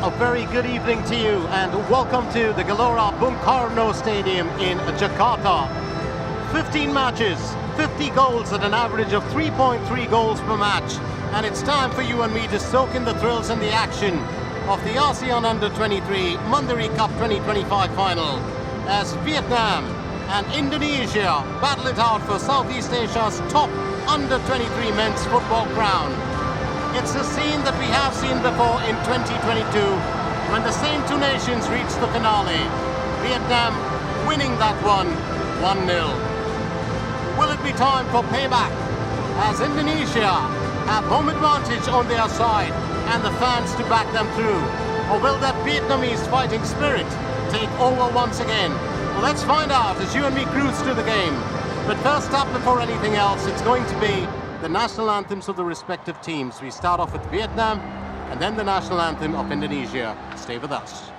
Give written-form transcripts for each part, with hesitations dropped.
a very good evening to you and welcome to the Gelora Bung Karno Stadium in Jakarta. 15 matches, 50 goals at an average of 3.3 goals per match, and it's time for you and me to soak in the thrills and the action of the ASEAN Under-23 Mandiri Cup 2025 final as Vietnam and Indonesia battle it out for Southeast Asia's top Under-23 men's football crown. It's a scene that we have seen before in 2022 when the same two nations reached the finale. Vietnam winning that one 1-0. Will it be time for payback as Indonesia have home advantage on their side and the fans to back them through? Or will that Vietnamese fighting spirit take over once again? Well, let's find out as you and me cruise through the game. But first up, before anything else, it's going to be the national anthems of the respective teams. We start off with Vietnam and then the national anthem of Indonesia. Stay with us.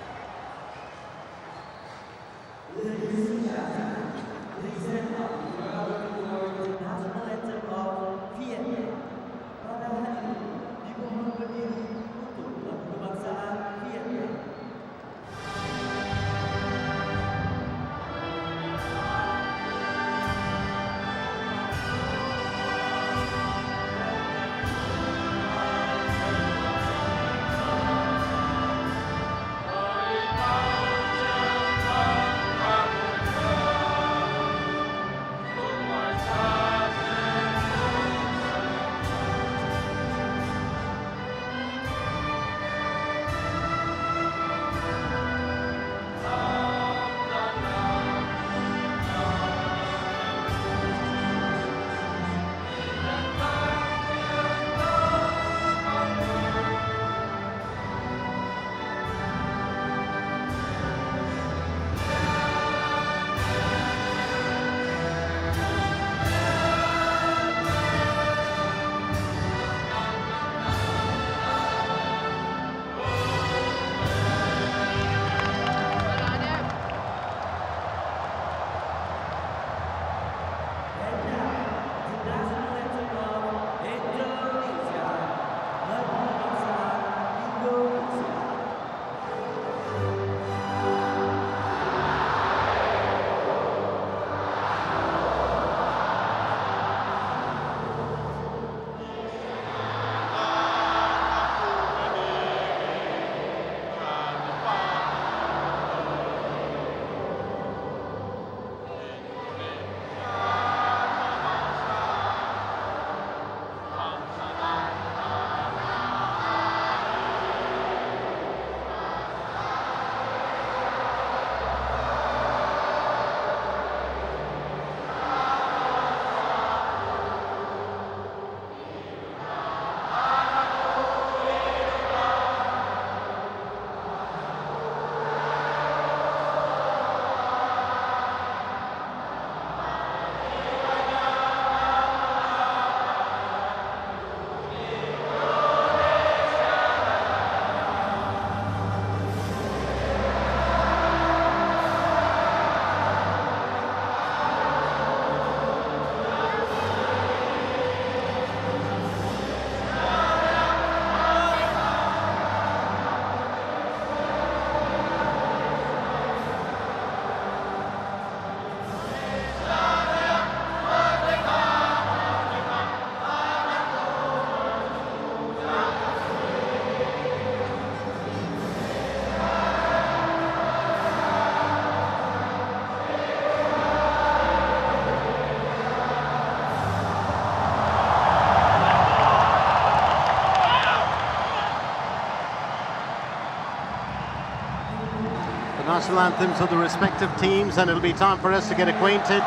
National anthems of the respective teams, and it'll be time for us to get acquainted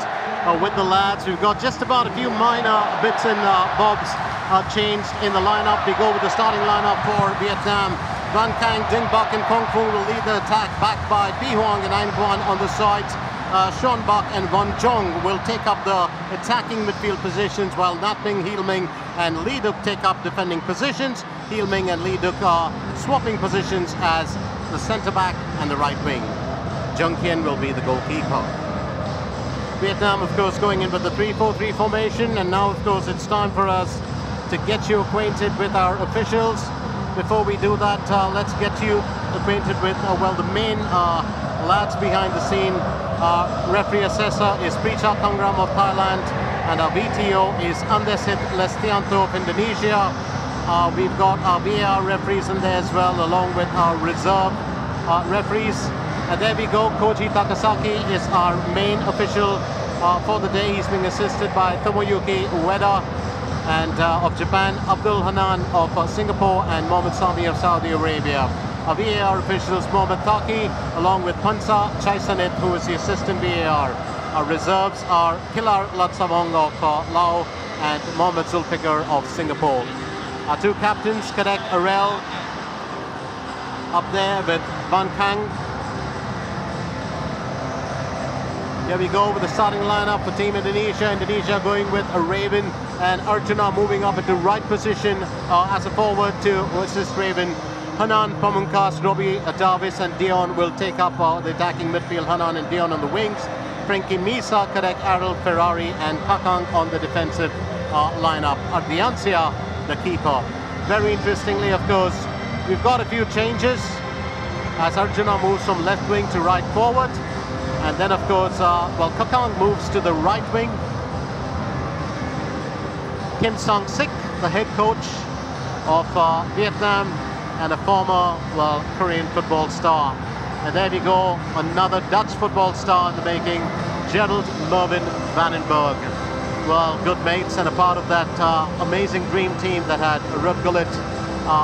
with the lads. We've got just about a few minor bits and bobs changed in the lineup. We go with the starting lineup for Vietnam. Van Kang, Dinh Buc and Kong Fu will lead the attack, backed by Bi Huang and Anh Quan on the sides. Sean Buck and Von Jong will take up the attacking midfield positions, while Nhat Minh, Hiel Minh and Lee Duc take up defending positions. Hiel Minh and Lee Duc are swapping positions as the centre-back and the right wing. Jung Kien will be the goalkeeper. Vietnam, of course, going in with the 3-4-3 formation, and now, of course, it's time for us to get you acquainted with our officials. before we do that, let's get you acquainted with, well, the main lads behind the scene. Referee assessor is Pricha Tangram of Thailand, and our VTO is Andesit Lestianto of Indonesia. We've got our VAR referees in there as well, along with our reserve referees. And there we go, Koji Takasaki is our main official for the day. He's being assisted by Tomoyuki Ueda and of Japan, Abdul Hanan of Singapore, and Mohamed Sami of Saudi Arabia. Our VAR officials, Mohamed Taki, along with Pansa Chaisanit, who is the assistant VAR. Our reserves are Kilar Latsavong of Laos and Mohamed Zulfikar of Singapore. Our two captains, Kadek Arel, up there with Van Kang. Here we go with the starting lineup for Team Indonesia. Indonesia going with a Raven and Arjuna moving up into right position as a forward to assist Raven. Hanan, Pamungkas, Robbie, Davis and Dion will take up the attacking midfield. Hanan and Dion on the wings. Frankie Misa, Kadek Arel, Ferrari and Kakang on the defensive lineup. Ardiancia, the keeper. Very interestingly, of course, we've got a few changes as Arjuna moves from left wing to right forward. And then, of course, well, Kakang moves to the right wing. Kim Sang-sik, the head coach of Vietnam and a former, well, Korean football star. And there we go, another Dutch football star in the making, Gerald Mervyn Vandenberg. Well, good mates and a part of that amazing dream team that had Ruud Gullit,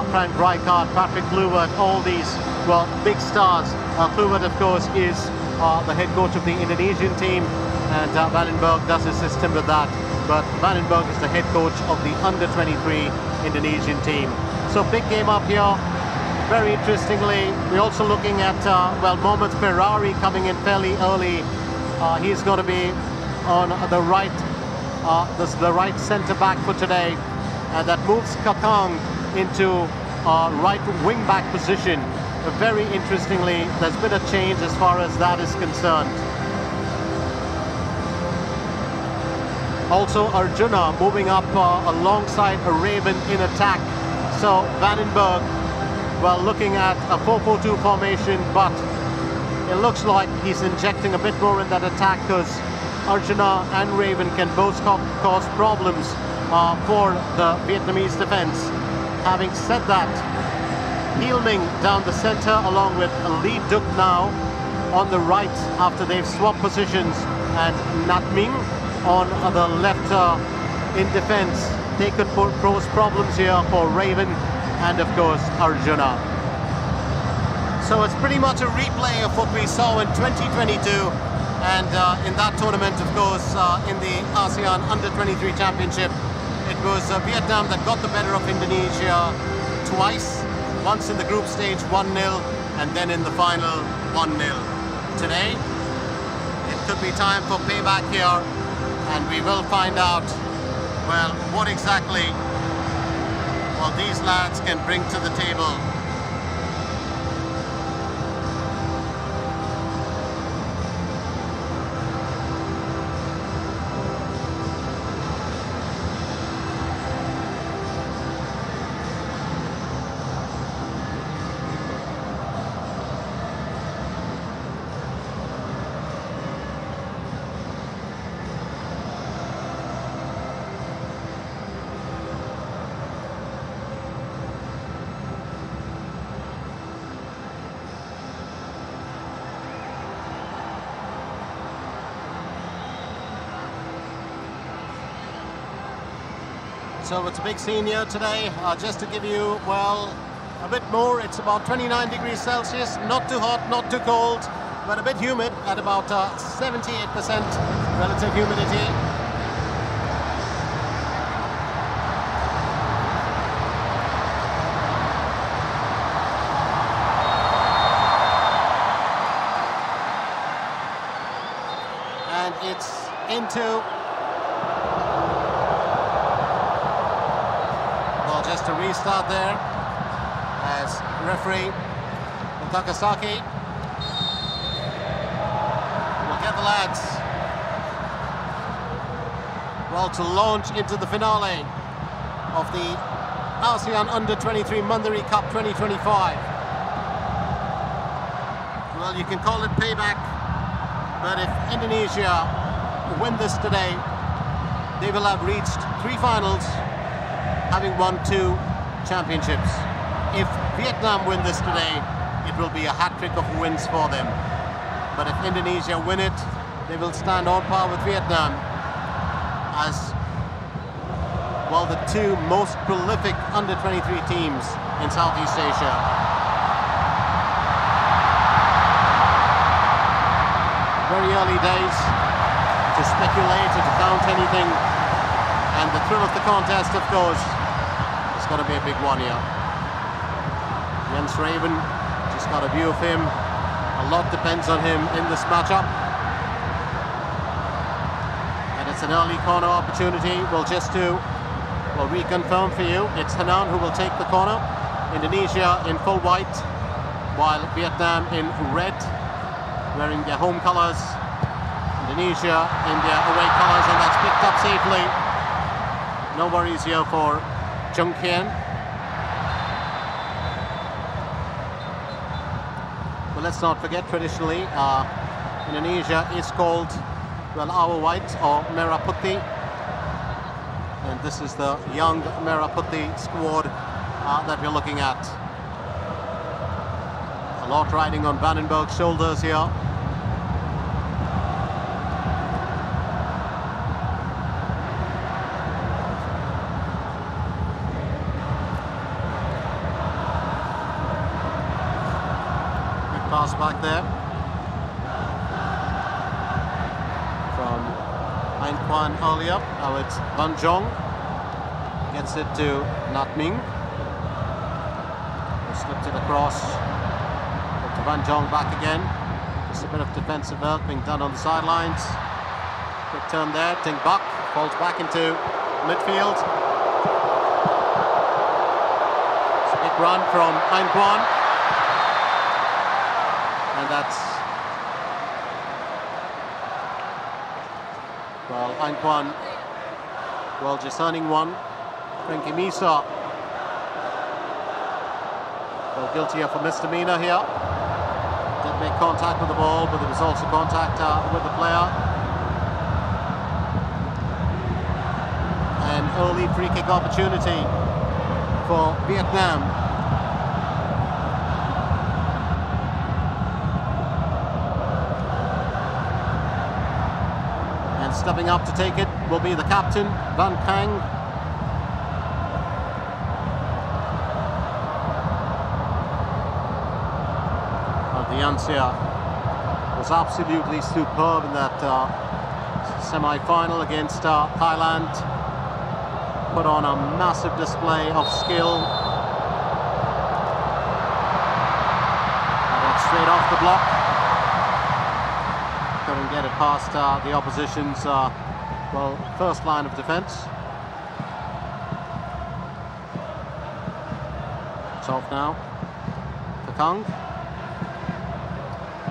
Frank Rijkaard, Patrick Kluivert, all these, well, big stars. Kluivert, of course, is the head coach of the Indonesian team, and Vandenberg does assist him with that. But Vandenberg is the head coach of the under-23 Indonesian team. So big game up here. Very interestingly, we're also looking at, well, Mohamed Ferrari coming in fairly early. He's going to be on the right, the right centre-back for today. And that moves Kakang into right wing-back position. Very interestingly, there's been a change as far as that is concerned. Also, Arjuna moving up alongside a Raven in attack. So Vandenberg, well, looking at a 4-4-2 formation, but it looks like he's injecting a bit more in that attack because Arjuna and Raven can both cause problems for the Vietnamese defense. Having said that, Hielming down the center along with Lee Duc now on the right after they've swapped positions, and Nat Ming on the left in defense. They could pose problems here for Raven and of course Arjuna. So it's pretty much a replay of what we saw in 2022, and in that tournament, of course, in the ASEAN Under-23 Championship, it was Vietnam that got the better of Indonesia twice. Once in the group stage 1-0 and then in the final 1-0. Today, it could be time for payback here, and we will find out, well, what exactly, well, these lads can bring to the table. So it's a big scene here today. Just to give you, well, a bit more, it's about 29 degrees Celsius, not too hot, not too cold, but a bit humid at about 78% relative humidity. And it's into, just a restart there as referee Takasaki will get the lads, well, to launch into the finale of the ASEAN Under-23 Mandari Cup 2025. Well, you can call it payback, but if Indonesia win this today, they will have reached 3 finals, having won 2 championships. If Vietnam win this today, it will be a hat-trick of wins for them. But if Indonesia win it, they will stand on par with Vietnam as, well, the 2 most prolific under-23 teams in Southeast Asia. Very early days to speculate or to count anything, and the thrill of the contest, of course, is going to be a big one here. Jens Raven, just got a view of him. A lot depends on him in this matchup, and it's an early corner opportunity. We'll reconfirm for you. It's Hanan who will take the corner. Indonesia in full white, while Vietnam in red, wearing their home colours. Indonesia in their away colours, and that's picked up safely. No worries here for Chung Kien. But let's not forget, traditionally, Indonesia is called, well, our white or Merah Putih. And this is the young Merah Putih squad that we're looking at. A lot riding on Vandenberg's shoulders here. Pass back there from Anh Quan earlier. Now it's Van Jong. Gets it to Nhat Minh. Slipped it across. To Van Jong back again. Just a bit of defensive work being done on the sidelines. Quick turn there. Ting Bak falls back into midfield. It's a big run from Anh Quan. And that's, well, Anh Quan, well, just earning one. Frankie Misa, well, guilty of a misdemeanor here. Did make contact with the ball, but there was also contact with the player. An early free kick opportunity for Vietnam. Stepping up to take it will be the captain, Van Kang. The Ansia was absolutely superb in that semi-final against Thailand. Put on a massive display of skill. And it's straight off the block. Couldn't get it past the opposition's first line of defence. It's off now. Kakang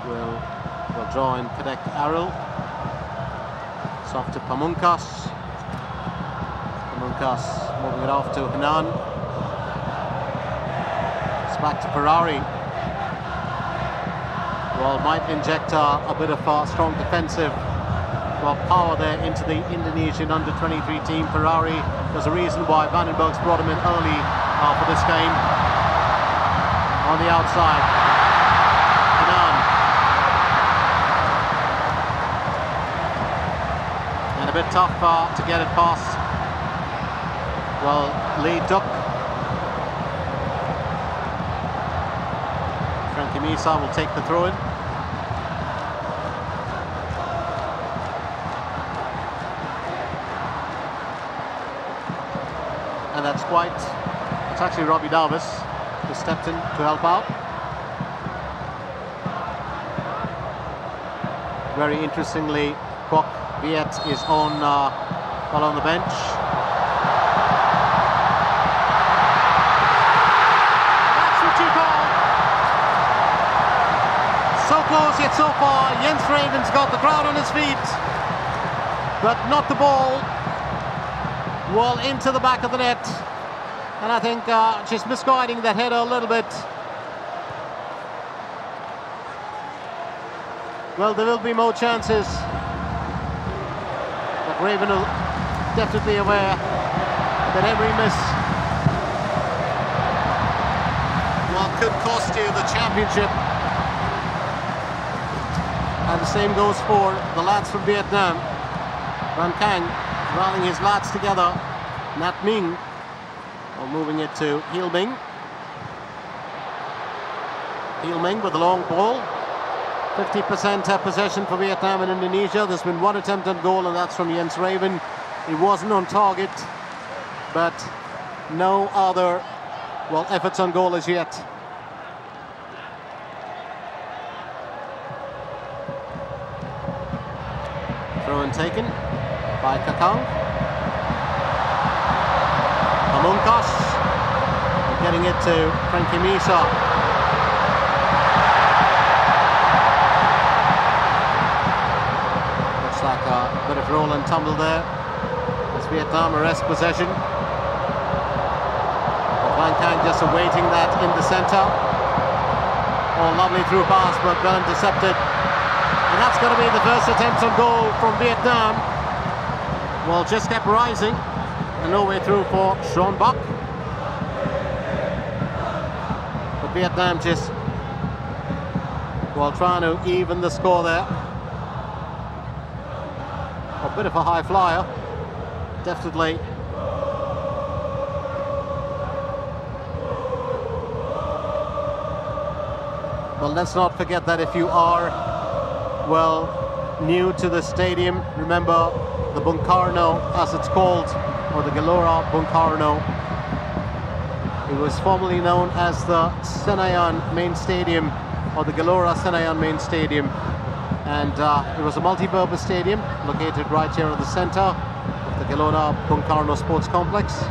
will draw in Kadek Aril. It's off to Pamungkas. Pamungkas moving it off to Hanan. It's back to Ferrari. Well, might inject a bit of strong defensive power there into the Indonesian under-23 team. Ferrari, there's a reason why Vandenberg's brought him in early for this game. On the outside, Hanan. And a bit tough to get it past, well, Lee Duk. Frankie Misa will take the throw-in. And that's it's actually Robbie Davis who stepped in to help out. Very interestingly, Kwok Viet is on the bench. That's what you call. So close yet so far. Jens Raven's got the crowd on his feet, but not the ball. Well, into the back of the net. And I think just misguiding that header a little bit. Well, there will be more chances. But Raven are definitely aware that every miss, well, could cost you the championship. And the same goes for the lads from Vietnam. Van Kang rallying his lads together. Nat Ming moving it to Hiel Ming. Hiel Ming with the long ball. 50% possession for Vietnam and Indonesia. There's been one attempt on goal, and that's from Jens Raven. He wasn't on target, but no other, well, efforts on goal as yet. Throw in taken by Kakang. Amunkas getting it to Frankie Misa. Like a bit of roll and tumble there as Vietnam arrest possession. Van Kang just awaiting that in the centre. Oh, lovely through pass, but well intercepted. And that's going to be the first attempt on goal from Vietnam. Well, just kept rising and no way through for Sean Buck. But Vietnam just, well, trying to even the score there. A bit of a high flyer, definitely. Well, let's not forget that if you are, well, new to the stadium, remember the Bung Karno, as it's called, or the Gelora Bung Karno. It was formerly known as the Senayan Main Stadium, or the Gelora Senayan Main Stadium. And it was a multi-purpose stadium located right here in the center of the Gelora Bung Karno Sports Complex.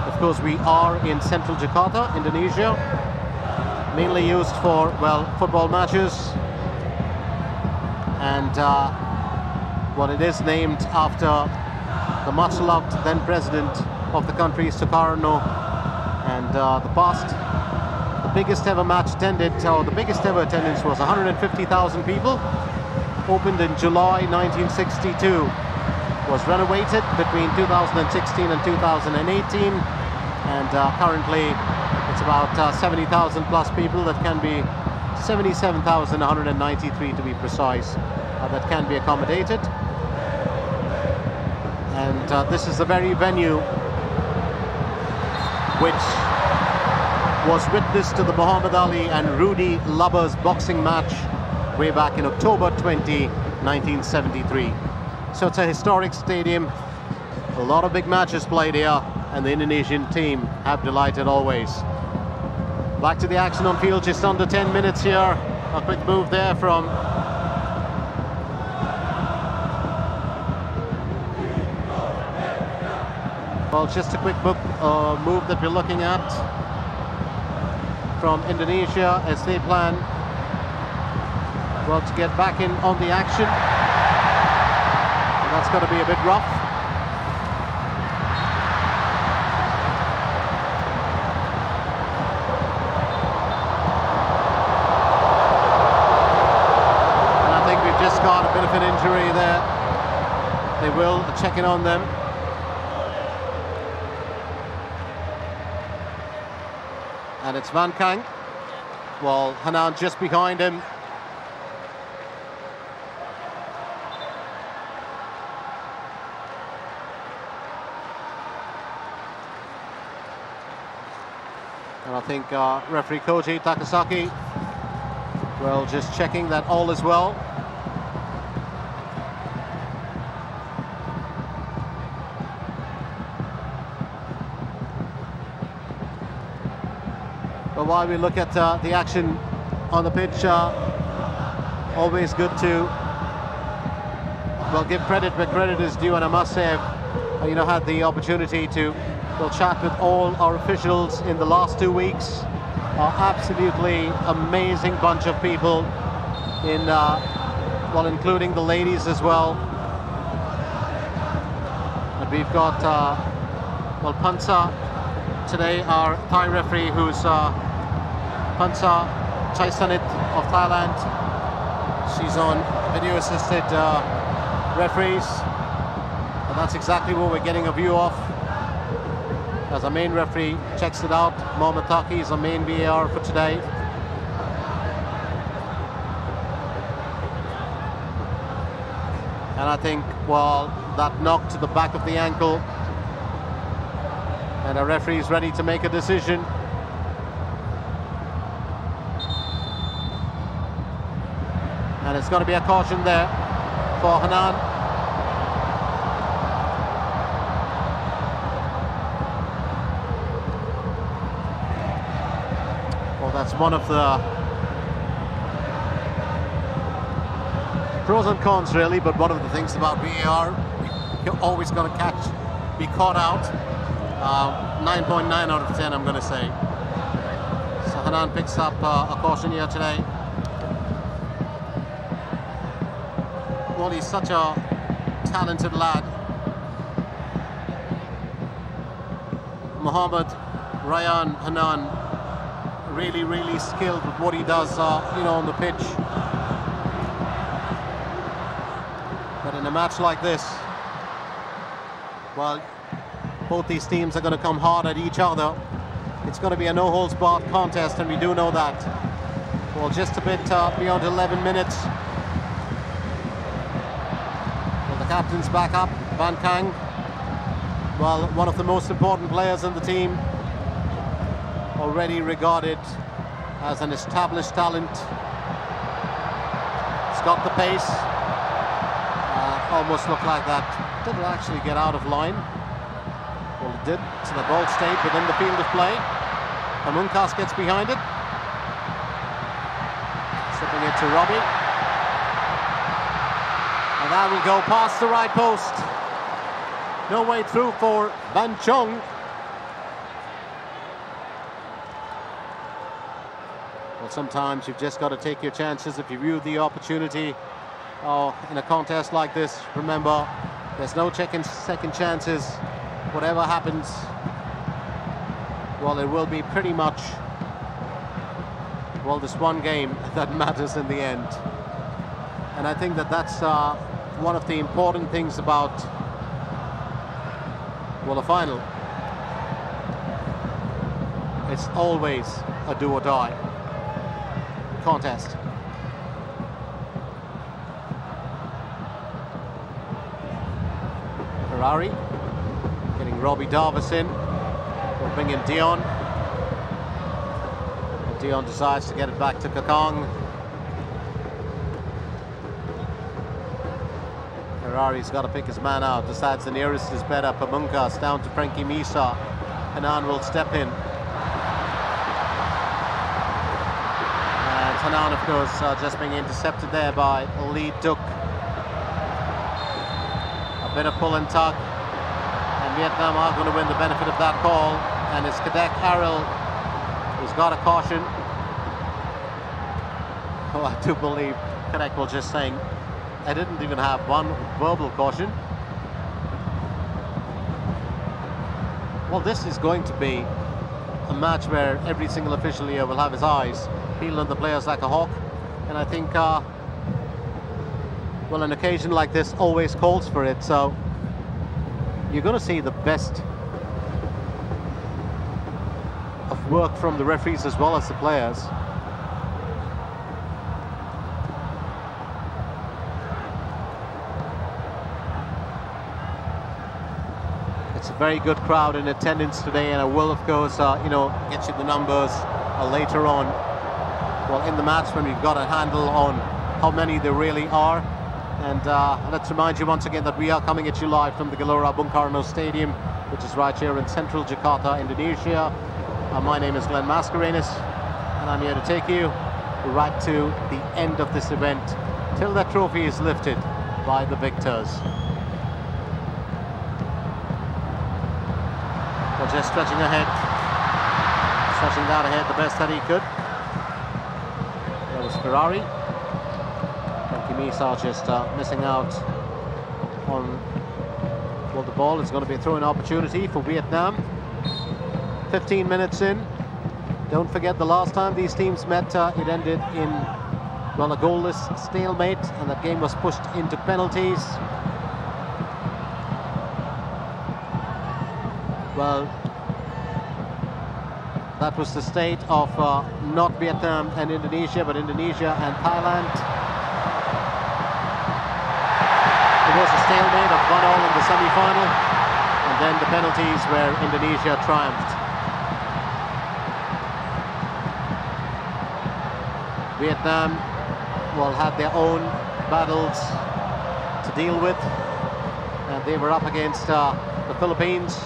Of course, we are in central Jakarta, Indonesia, mainly used for, well, football matches. And well, it is named after the much-loved then president of the country, Sukarno. And the biggest ever match attended, or the biggest ever attendance was 150,000 people. Opened in July 1962, was renovated between 2016 and 2018, and currently it's about 70,000 plus people. That can be 77,193 to be precise, that can be accommodated. And this is the very venue which was witness to the Muhammad Ali and Rudy Lubbers boxing match way back in October 20, 1973. So it's a historic stadium. A lot of big matches played here, and the Indonesian team have delighted always. Back to the action on field, just under 10 minutes here. A quick move there from well, just a quick move that we're looking at from Indonesia as they plan, well, to get back in on the action. And that's going to be a bit rough. And I think we've just got a bit of an injury there. They will check in on them. And it's Van Kang. Well, Hanan just behind him. And I think referee Koji Takasaki, well, just checking that all is well. But while we look at the action on the pitch, always good to, well, give credit where credit is due. And I must say, I've had the opportunity to chat with all our officials in the last 2 weeks. Absolutely amazing bunch of people, including the ladies as well. And we've got Pansa today, our Thai referee, who's Pansa Chaisanit of Thailand. She's on video assisted referees, and that's exactly what we're getting a view of as our main referee checks it out. Mohammad Taki is our main VAR for today. And I think, well, that knock to the back of the ankle, and our referee is ready to make a decision. And it's going to be a caution there for Hanan. Well, that's one of the pros and cons, really, but one of the things about VAR, you're always going to be caught out. 9.9 out of 10, I'm going to say. So Hanan picks up a caution here today. Well, he's such a talented lad. Mohammad Ryan Hanan, really, really skilled with what he does, on the pitch. But in a match like this, well, both these teams are going to come hard at each other. It's going to be a no-holds-barred contest, and we do know that. Well, just a bit beyond 11 minutes. Well, the captain's back up, Van Kang. Well, one of the most important players in the team, already regarded as an established talent. He's got the pace. Almost looked like that didn't actually get out of line. Well, it did, so the ball stayed within the field of play. Amunkas gets behind it. Slipping it to Robbie. And that will go past the right post. No way through for Ban Chong. Well, sometimes you've just got to take your chances if you view the opportunity. In a contest like this, remember, there's no second chances. Whatever happens, well, it will be pretty much, well, this one game that matters in the end. And I think that that's one of the important things about, well, the final. It's always a do or die contest. Ferrari getting Robbie Darvis in. We'll bring in Dion. And Dion decides to get it back to Kakong. Ferrari's got to pick his man out. Decides the nearest is better. Pamunkas down to Frankie Misa. Hanan will step in. And Hanan, of course, just being intercepted there by Lee Duk. A bit of pull and tug, and Vietnam are going to win the benefit of that call, and it's Kadek Aril who's got a caution. Oh, I do believe Kadek was just saying, I didn't even have one verbal caution. Well, this is going to be a match where every single official here will have his eyes peeled on the players like a hawk, and I think well, an occasion like this always calls for it, so you're going to see the best of work from the referees as well as the players. It's a very good crowd in attendance today, and I will, of course, get you the numbers later on. Well, in the match, when we've got a handle on how many there really are. And let's remind you once again that we are coming at you live from the Gelora Bung Karno Stadium, which is right here in central Jakarta, Indonesia. My name is Glenn Mascarenas, and I'm here to take you right to the end of this event till that trophy is lifted by the victors. Well, just stretching that ahead the best that he could. That was Ferrari. Misa just missing out on, well, the ball is going to be a throw-in opportunity for Vietnam. 15 minutes in. Don't forget the last time these teams met, it ended in, well, a goalless stalemate, and that game was pushed into penalties. Well, that was the state of not Vietnam and Indonesia, but Indonesia and Thailand. It was a stalemate of 1-1 in the semi-final, and then the penalties where Indonesia triumphed. Vietnam, well, had their own battles to deal with, and they were up against the Philippines.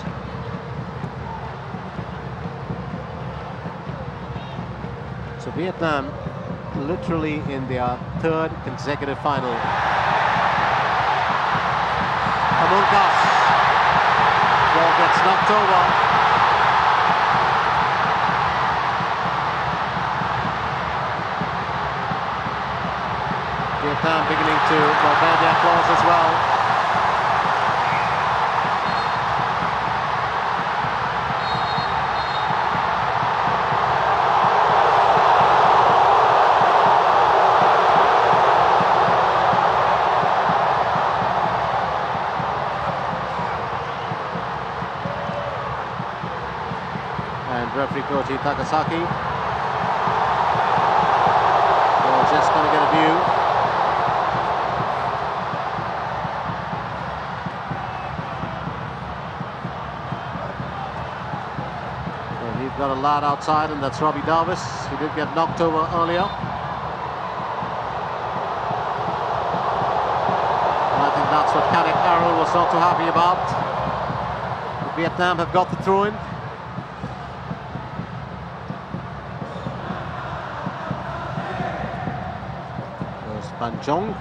So Vietnam literally in their third consecutive final. Amulkas, ball gets knocked over. Vietnam beginning to bear their claws as well. And referee Koji Takasaki will just going to get a view. We've got a lad outside, and that's Robbie Davis. He did get knocked over earlier. And I think that's what Kanek Arrow was not too happy about. But Vietnam have got the throw-in. There's Ban Jong.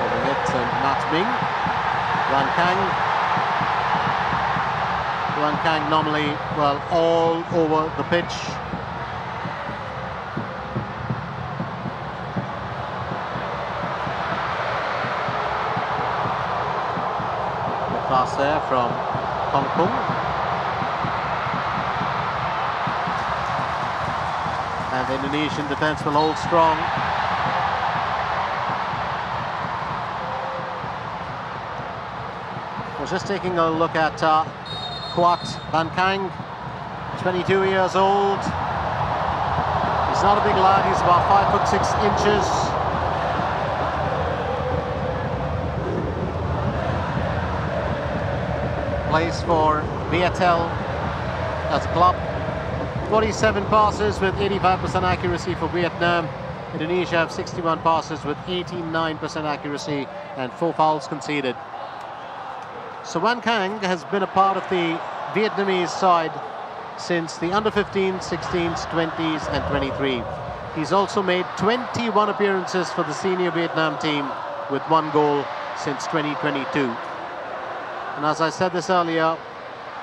Holding it to Nat Ming. Wan Kang. Wan Kang normally, well, all over the pitch. The pass there from Hong Kong. And the Indonesian defence will hold strong. I was just taking a look at Quat Van Kang, 22 years old. He's not a big lad, he's about 5'6" inches. Plays for Viettel as a club. 47 passes with 85% accuracy for Vietnam. Indonesia have 61 passes with 89% accuracy and 4 fouls conceded. So Wan Kang has been a part of the Vietnamese side since the under-15s, 16s, 20s and 23. He's also made 21 appearances for the senior Vietnam team with 1 goal since 2022. And as I said this earlier,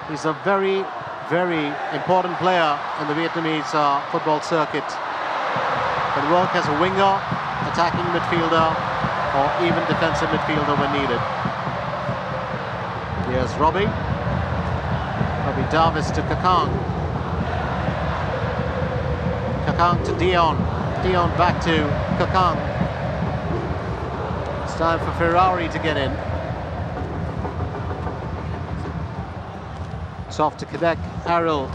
he's a very, very important player in the Vietnamese football circuit. Can work as a winger, attacking midfielder or even defensive midfielder when needed. Here's Robbie Davis to Kakang. Kakang to Dion. Dion back to Kakang. It's time for Ferrari to get in. It's off to Kadek Aril.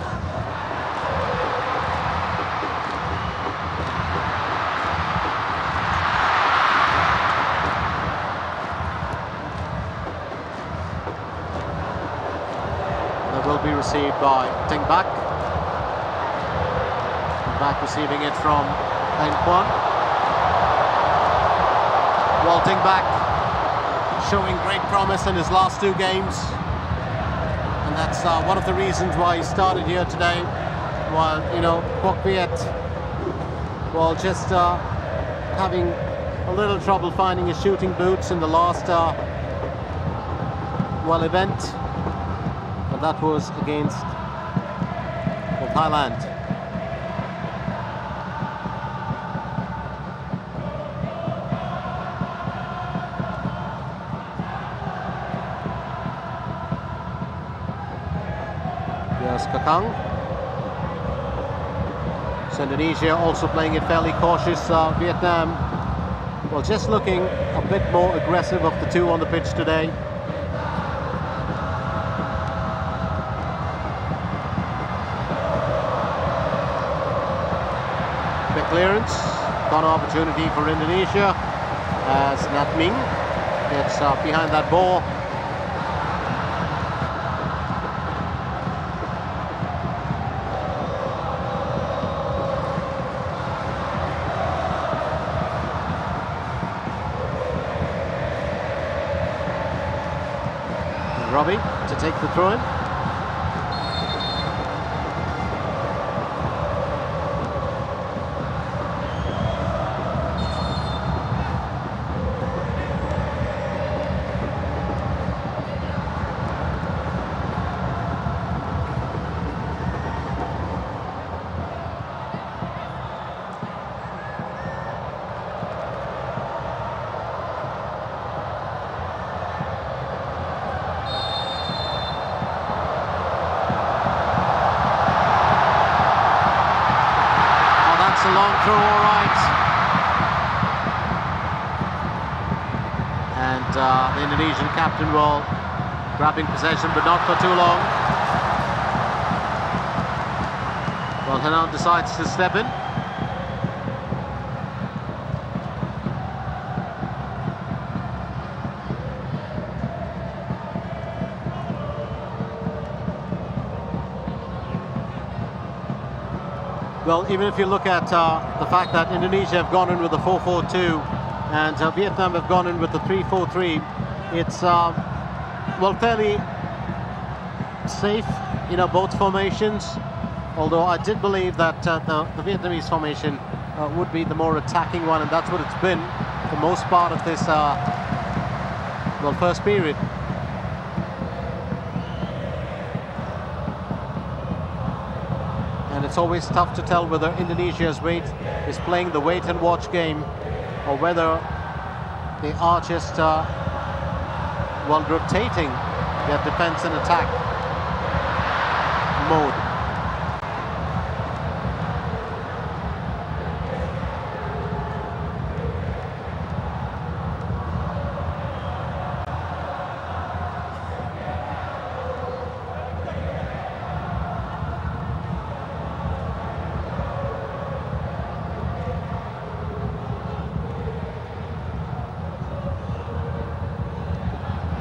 Will be received by Ting Bak. Bak receiving it from Anh Quan. Well, Ting Bak showing great promise in his last 2 games, and that's one of the reasons why he started here today. While, you know, Quoc Viet, well, just having a little trouble finding his shooting boots in the last event. But that was against Thailand. Here's Kakang. So Indonesia also playing it fairly cautious. Vietnam, well, just looking a bit more aggressive of the two on the pitch today. Big clearance, corner opportunity for Indonesia as Nat Ming gets behind that ball. Robbie to take the throw in. A long throw, all right. And the Indonesian captain will grabbing possession, but not for too long. Well, Hanan decides to step in. Well, even if you look at the fact that Indonesia have gone in with a 4-4-2 and Vietnam have gone in with the 3-4-3, it's well, fairly safe, you know, both formations. Although I did believe that the Vietnamese formation would be the more attacking one, and that's what it's been for most part of this well, first period. And it's always tough to tell whether Indonesia's weight is playing the wait and watch game or whether they are just well, rotating their defense and attack mode.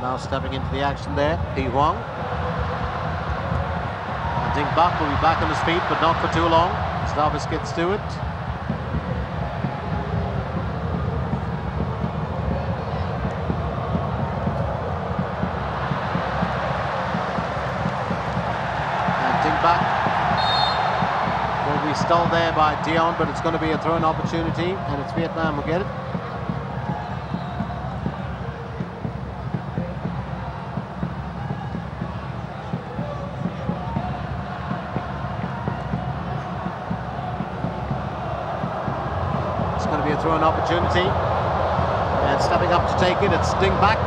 Now stepping into the action there, Pi Huang. I think Bak will be back on his feet, but not for too long. Stoppage gets to it. And Ding Bak will be stalled there by Dion, but it's going to be a throw-in opportunity, and it's Vietnam who get it. Going to be a throw-in opportunity, and stepping up to take it, it's Ding Bak.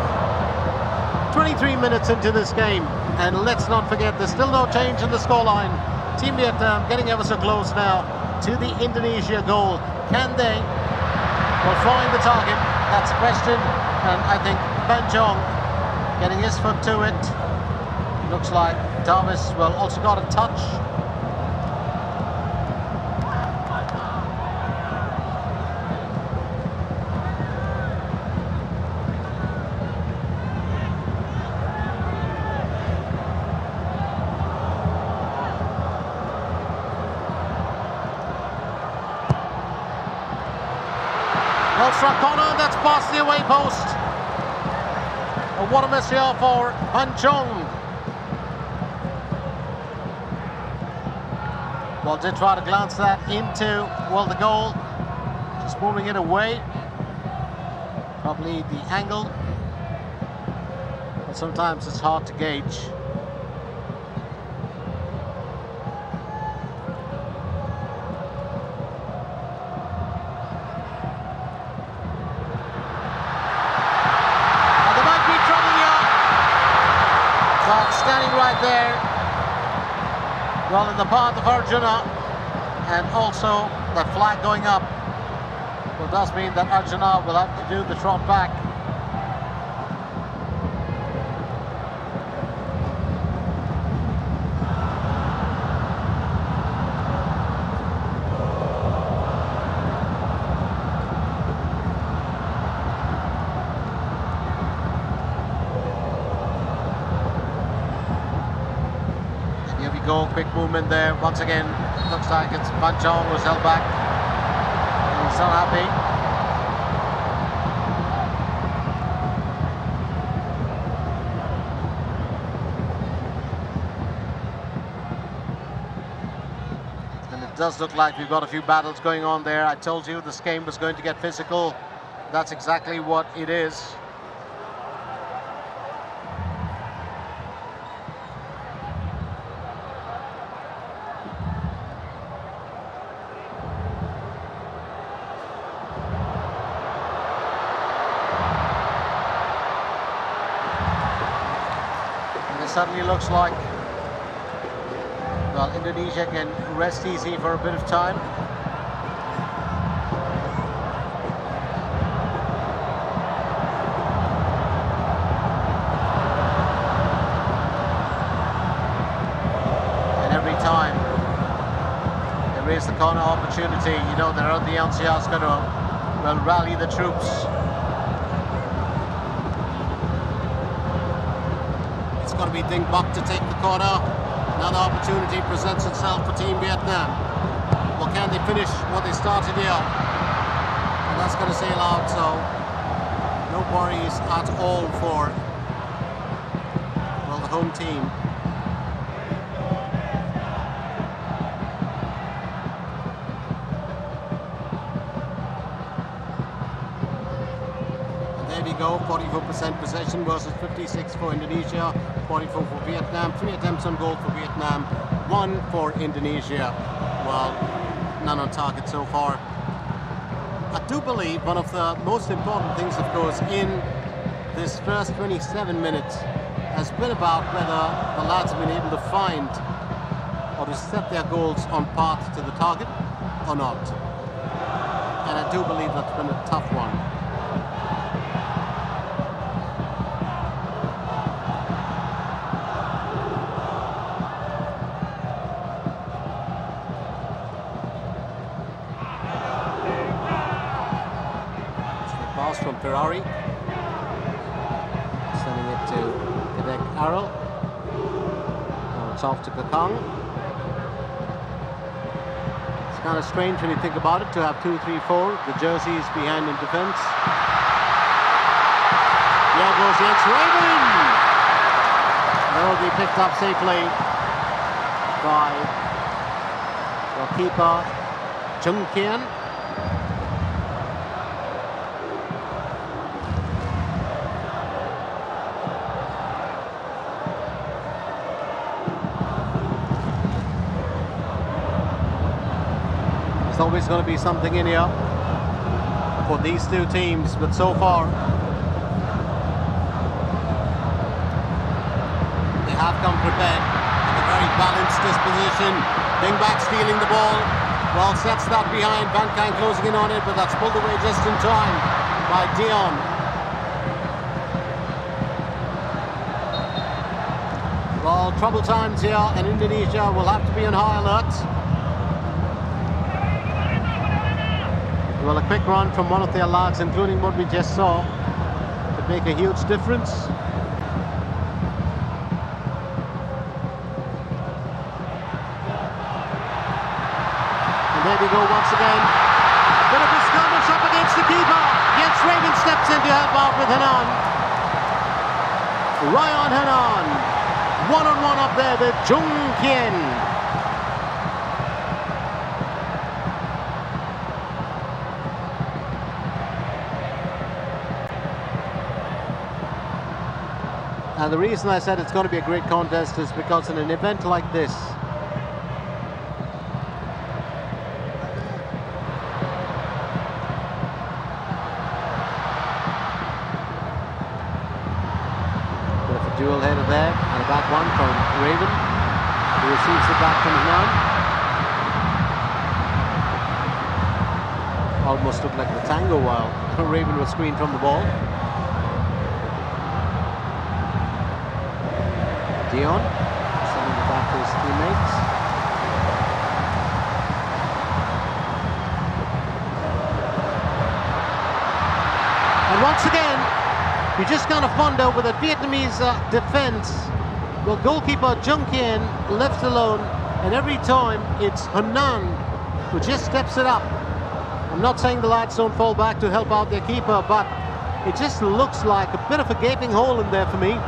23 minutes into this game, and let's not forget there's still no change in the scoreline. Team Vietnam getting ever so close now to the Indonesia goal. Can they find the target? That's the question, and I think Ban Jong getting his foot to it. Looks like Davis, well, also got a touch. Well struck corner, that's past the away post. And what a miss here for Ban Jong. Well, did try to glance that into, well, the goal. Just moving it away. Probably the angle. But sometimes it's hard to gauge. Standing right there, Well, in the path of Arjuna, and also the flag going up, well, does mean that Arjuna will have to do the trot back. Go, quick movement there. Once again, looks like it's Panchong who's held back. He's unhappy. And it does look like we've got a few battles going on there. I told you this game was going to get physical. That's exactly what it is. Suddenly looks like, well, Indonesia can rest easy for a bit of time. And every time there is the corner opportunity, you know, there are the NCR's going to, well, rally the troops. Got to be Ding Bok to take the corner. Another opportunity presents itself for Team Vietnam. Well, can they finish what they started here? And that's going to sail out, so no worries at all for, well, the home team. There we go, 44% possession versus 56 for Indonesia, 44 for Vietnam, 3 attempts on goal for Vietnam, 1 for Indonesia. Well, none on target so far. I do believe one of the most important things, of course, in this first 27 minutes has been about whether the lads have been able to find or to set their goals on path to the target or not. And I do believe that's been a tough one. From Ferrari, sending it to Kedek Arrow. Now it's off to Kakang. It's kind of strange when you think about it to have 2, 3, 4, the jerseys behind in defense. There goes Jens Raven. That will be picked up safely by the keeper Chung Kian. There's always going to be something in here for these two teams, but so far they have come prepared with a very balanced disposition. Ding back stealing the ball, well, sets that behind, Van Kijn closing in on it, but that's pulled away just in time by Dion. Well, trouble times here, and Indonesia will have to be on high alert. Well, a quick run from one of their lads, including what we just saw, could make a huge difference. And there we go once again. A bit of a skirmish up against the keeper. Jens Raven steps in to help out with Henan. Ryan Henan, one-on-one up there with Chung Kian. And the reason I said it's going to be a great contest is because in an event like this, bit of a dual header there, and a back one from Raven. He receives it back from Hernan. Almost looked like the tango while Raven was screened from the ball. Dion sending it back to his teammates. And once again, you just kind of wonder with a Vietnamese defense. Well, goalkeeper Jung Kien left alone, and every time it's Hernan who just steps it up. I'm not saying the lads don't fall back to help out their keeper, but it just looks like a bit of a gaping hole in there for me.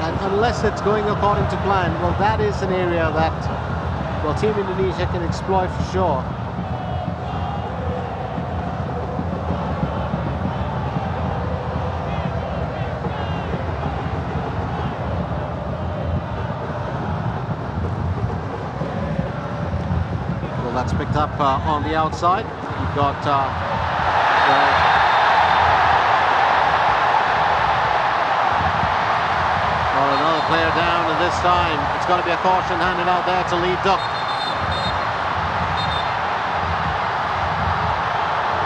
And unless it's going according to plan, well, that is an area that, well, Team Indonesia can exploit for sure. That's picked up on the outside. You've got another player down, and this time it's got to be a caution handed out there to Lee Duck.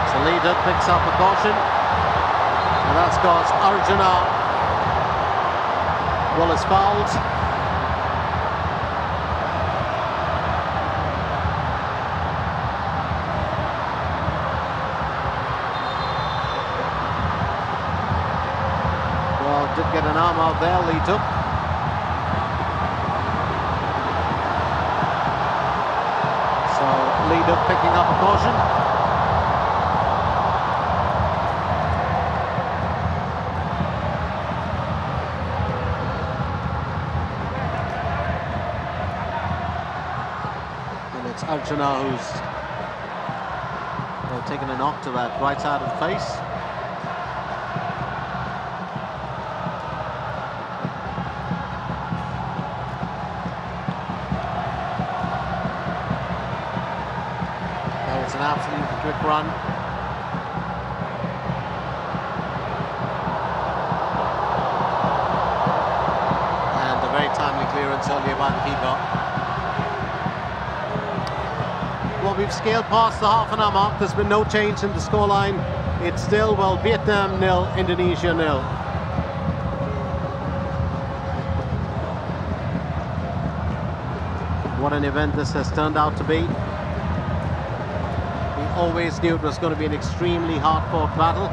So Lee Duck picks up a caution, and that's got Arjuna Wallace fouled. Did get an arm out there, Lee Duck. So Lee Duck picking up a caution. And it's Arjuna who's taken a knock to that right side of the face. It's an absolute quick run. And a very timely clearance earlier by the keeper. Well, we've scaled past the half-an-hour mark. There's been no change in the scoreline. It's still, well, Vietnam 0, Indonesia 0. What an event this has turned out to be. Always knew it was going to be an extremely hard-fought battle.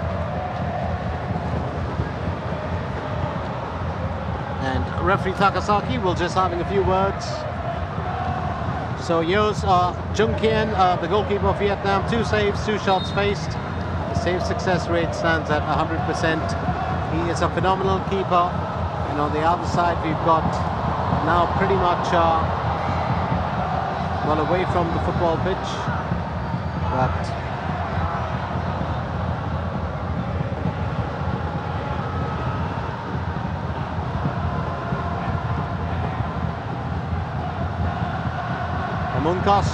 And referee Takasaki will just having a few words. So here's Jung Kien, the goalkeeper of Vietnam, 2 saves, 2 shots faced. The save success rate stands at 100%. He is a phenomenal keeper. And on the other side, we've got now pretty much well away from the football pitch. But Munkas.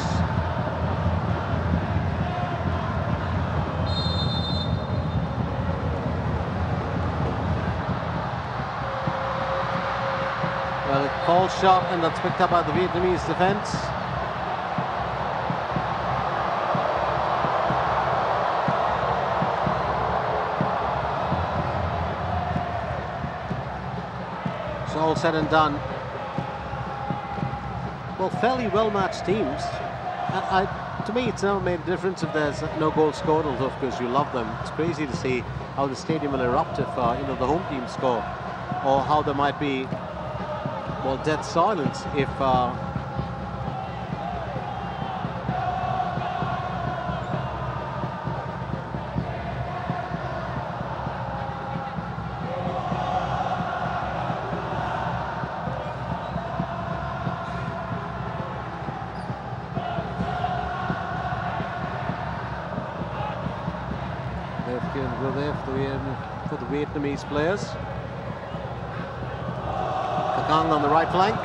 Well, it falls short, and that's picked up by the Vietnamese defense. All said and done. Well, fairly well-matched teams. To me, it's never made a difference if there's no goal scored, although of course you love them. It's crazy to see how the stadium will erupt if the home team score, or how there might be, well, dead silence if go there for the Vietnamese players. Kakang on the right flank.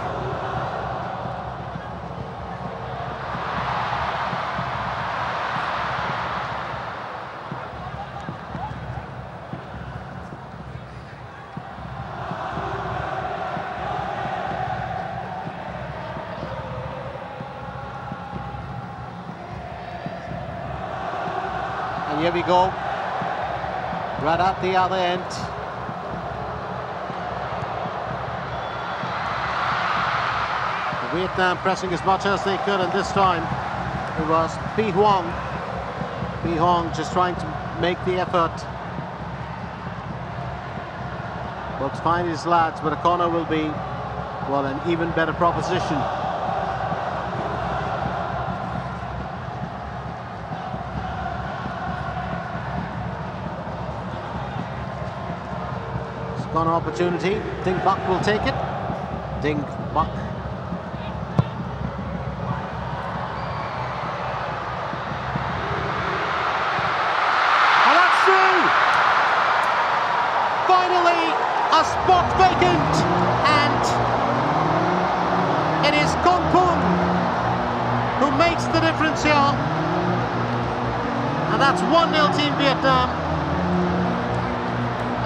And here we go. Right at the other end. Vietnam pressing as much as they could, and this time it was Pi Huong. Pi Huong just trying to make the effort. Looks fine his lads, but a corner will be, well, an even better proposition. Corner opportunity. Ding Buck will take it. Ding Buck. And that's through! Finally, a spot vacant, and it is Kong Pung who makes the difference here. And that's 1-0 Team Vietnam.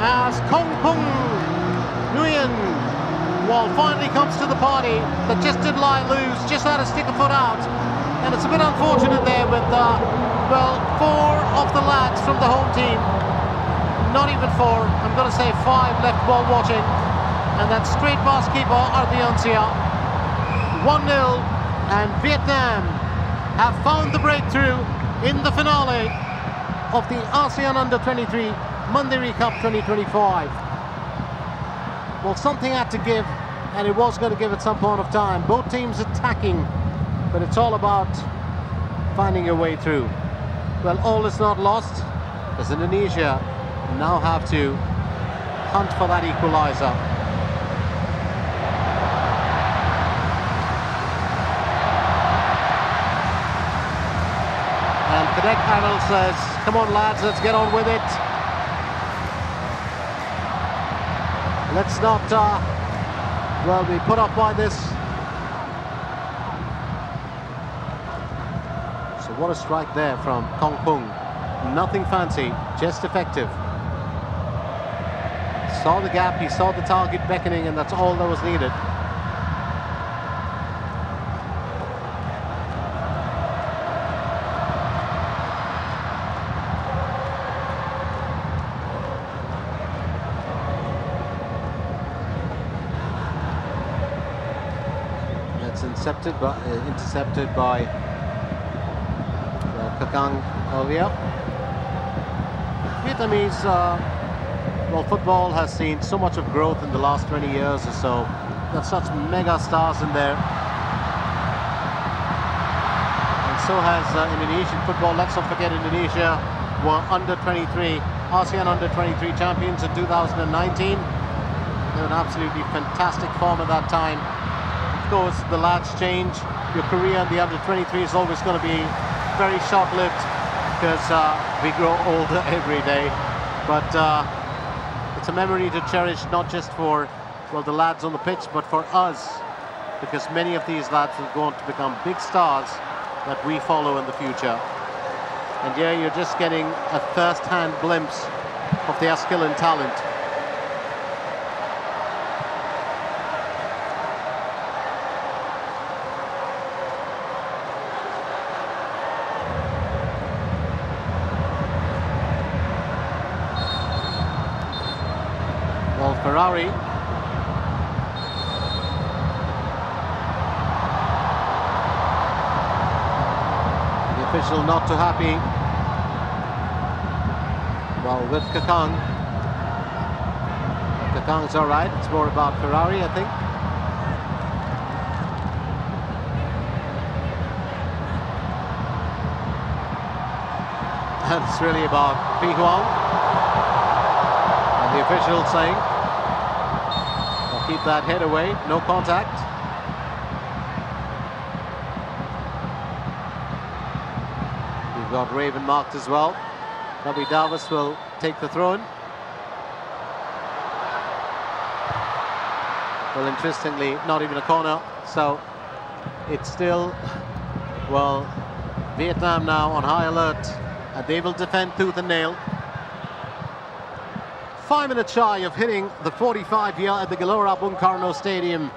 As Kong Pung Nguyen, well, finally comes to the party, that just didn't lie loose, just had to stick a foot out. And it's a bit unfortunate there with, well, 4 of the lads from the home team, not even 4, I'm going to say 5 left ball watching. And that straight pass keeper, Ardiancia. 1-0, and Vietnam have found the breakthrough in the finale of the ASEAN Under-23 Mandiri Cup 2025. Well, something had to give, and it was going to give at some point of time. Both teams attacking, but it's all about finding your way through. Well, all is not lost, as Indonesia now have to hunt for that equaliser. And Cadet Arnold says, come on lads, let's get on with it. Let's not, well, be put off by this. So what a strike there from Kong Pung. Nothing fancy, just effective. Saw the gap, he saw the target beckoning, and that's all that was needed. Intercepted by Kakang earlier. Vietnamese, well, football has seen so much of growth in the last 20 years or so. Got such mega stars in there. And so has Indonesian football. Let's not forget Indonesia were under-23, ASEAN under-23 champions in 2019. They were in absolutely fantastic form at that time. Of course, the lads change. Your career in the under-23 is always going to be very short-lived because we grow older every day. But it's a memory to cherish, not just for, well, the lads on the pitch, but for us, because many of these lads will go on to become big stars that we follow in the future. And here you're just getting a first-hand glimpse of their skill and talent. Ferrari. The official not too happy. Well, with Kakang. Kakang's all right. It's more about Ferrari, I think. And it's really about Pi Huong. And the official saying, keep that head away, no contact. We've got Raven marked as well. Bobby Davis will take the throw-in. Well, interestingly, not even a corner, so it's still, well, Vietnam now on high alert, and they will defend tooth and nail. 5 minutes shy of hitting the 45 here at the Gelora Bung Karno Stadium.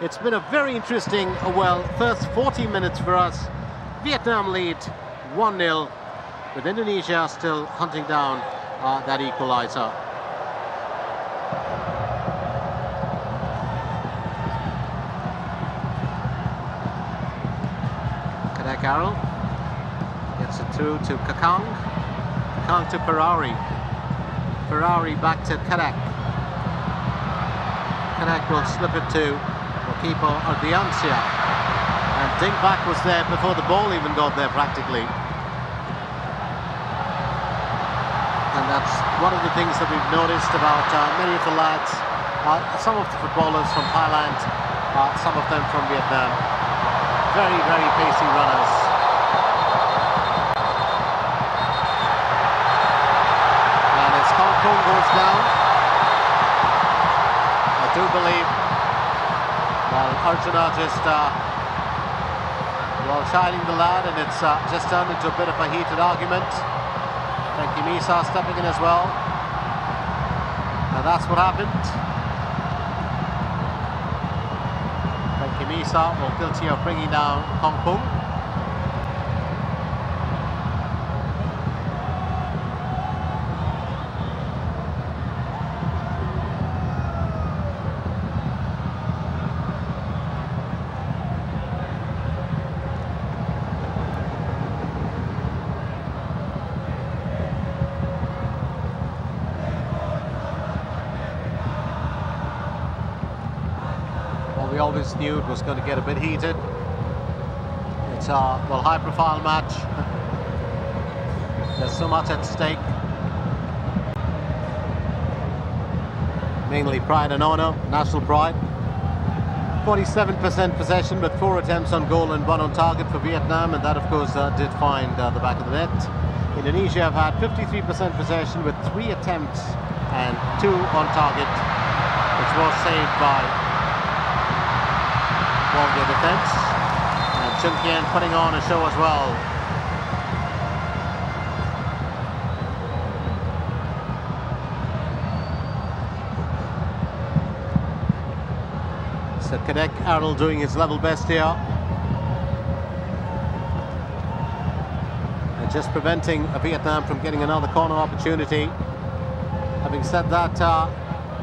It's been a very interesting, well, first 40 minutes for us. Vietnam lead 1-0. with Indonesia still hunting down that equaliser. Carroll gets it through to Kakang. Kakang to Ferrari. Ferrari back to Kadek. Kadek will slip it to the keeper Ardiancia. And Dingback was there before the ball even got there practically. And that's one of the things that we've noticed about many of the lads, some of the footballers from Thailand, some of them from Vietnam. Very, very pacey runners. And as Hong Kong goes down, I do believe, well, Arjuna just chiding the lad, and it's just turned into a bit of a heated argument. Frankie Misa stepping in as well. And that's what happened. Misa will guilty of bringing down Hong Kong. We always knew it was going to get a bit heated. It's a high-profile match. There's so much at stake. Mainly pride and honour, national pride. 47% possession with 4 attempts on goal and 1 on target for Vietnam, and that of course did find the back of the net. Indonesia have had 53% possession with 3 attempts and 2 on target, which was saved by their defence, and Chun Kien putting on a show as well. So Kadek Arnold doing his level best here, and just preventing Vietnam from getting another corner opportunity. Having said that,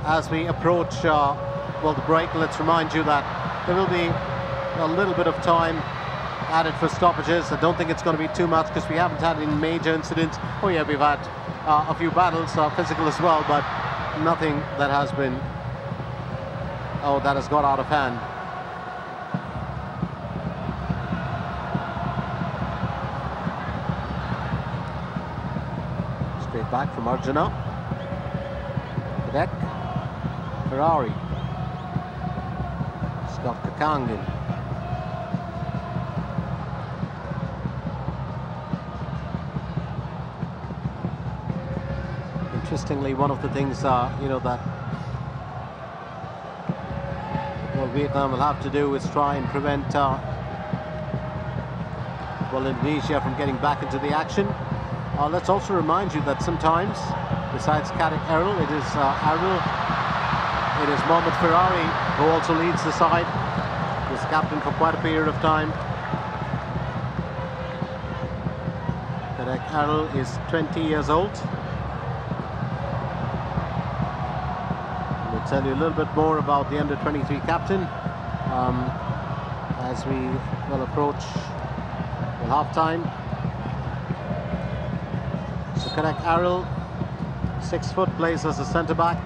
as we approach the break, let's remind you that there will be a little bit of time added for stoppages. I don't think it's going to be too much because we haven't had any major incidents. Oh yeah, we've had a few battles, physical as well, but nothing that has been, that has got out of hand. Straight back from Arjuna. Kadek. Ferrari. Got Kakang in. Interestingly, one of the things that Vietnam will have to do is try and prevent Indonesia from getting back into the action. Let's also remind you that sometimes, besides Kadek Errol, it is it is Mohamed Ferrari who also leads the side. He was captain for quite a period of time. Kadek Errol is 20 years old. We'll tell you a little bit more about the under-23 captain as we will approach half-time. So Kadek Errol, 6 foot, plays as a centre-back.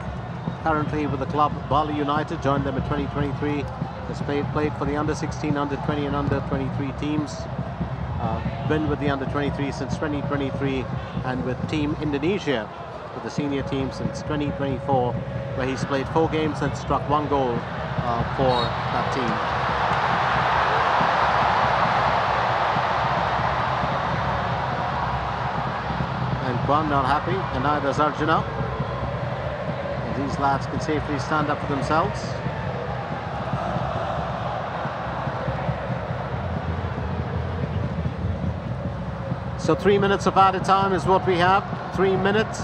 Currently with the club Bali United, joined them in 2023. Has played for the under-16, under-20 and under-23 teams. Been with the under-23 since 2023, and with Team Indonesia, with the senior team since 2024, where he's played 4 games and struck 1 goal for that team. And Kwan not happy, and neither is Arjuna. These lads can safely stand up for themselves. So 3 minutes of added time is what we have. 3 minutes.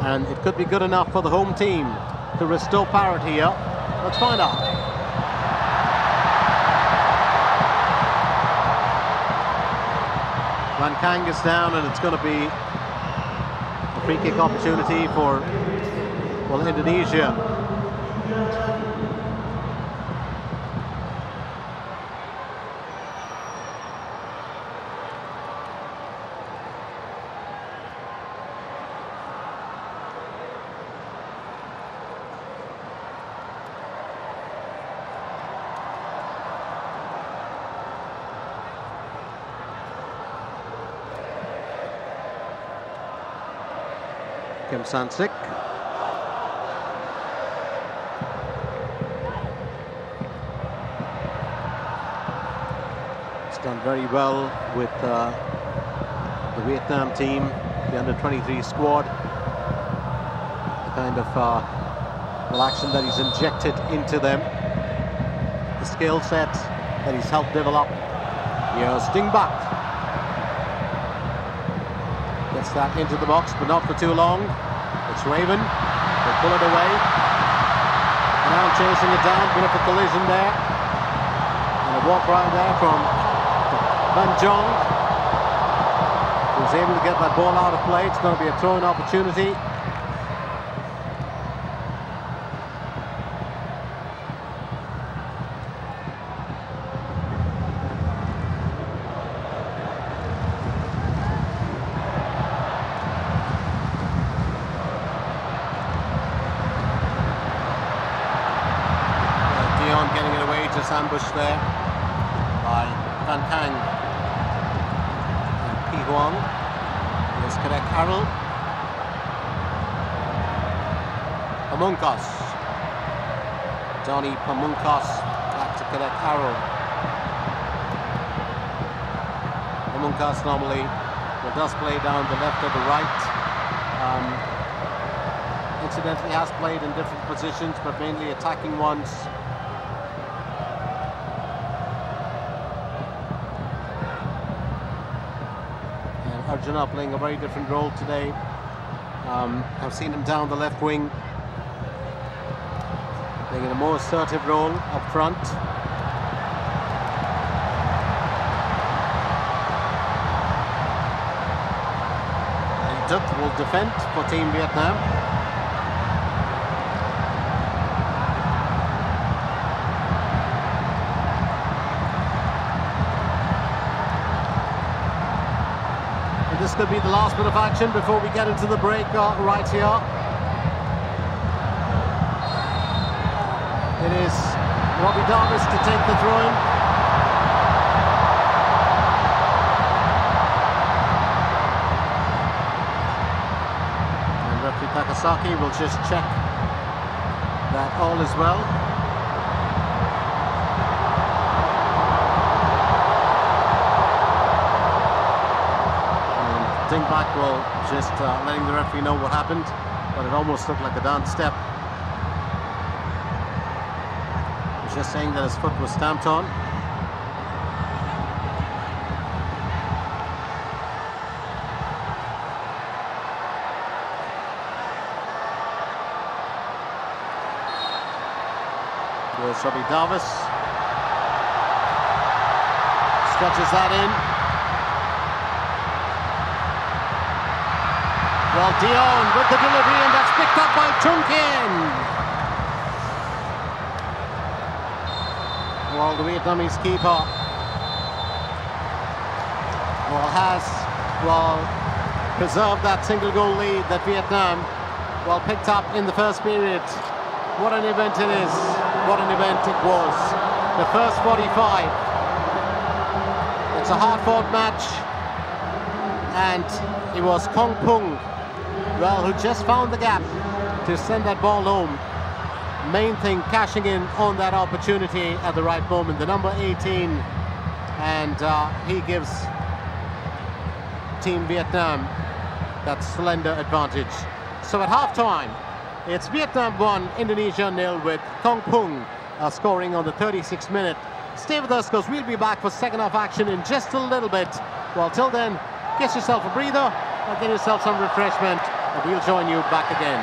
And it could be good enough for the home team to restore parity here. Let's find out. Kang is down, and it's going to be a free kick opportunity for, well, Indonesia. Kim San-sik. He's done very well with the Vietnam team, the under-23 squad. The kind of action that he's injected into them, the skill set that he's helped develop. Here's Dingbak. Gets that into the box, but not for too long. It's Raven. They pull it away. Now chasing it down. Bit of a collision there. And a walk right there from Van Jong, who's able to get that ball out of play. It's going to be a throw-in opportunity. Getting it away, just ambushed there by Van Kang and Pi Huang. Here's Kadek Harrell. Pamungkas. Johnny Pamungkas back to Kadek Harrell. Pamungkas normally does play down the left or the right. Incidentally has played in different positions, but mainly attacking ones. Arjuna playing a very different role today. I've seen him down the left wing, playing in a more assertive role up front. Duc will defend for Team Vietnam. This could be the last bit of action before we get into the break right here. It is Robbie Davis to take the throw-in. And referee Takasaki will just check that all is well. Dingbak will just letting the referee know what happened, but it almost looked like a down step. He's just saying that his foot was stamped on. Here's Robbie Davis. Stretches that in. Well, Dion with the delivery, and that's picked up by Chung Kin. Well, the Vietnamese keeper has preserved that single goal lead that Vietnam picked up in the first period. What an event it is. What an event it was. The first 45. It's a hard-fought match, and it was Kong Pung who just found the gap to send that ball home. Main thing, cashing in on that opportunity at the right moment. The number 18, and he gives Team Vietnam that slender advantage. So at halftime, it's Vietnam 1, Indonesia 0, with Kong Pung scoring on the 36th minute. Stay with us, because we'll be back for second half action in just a little bit. Well, till then, get yourself a breather, or get yourself some refreshment, and we'll join you back again.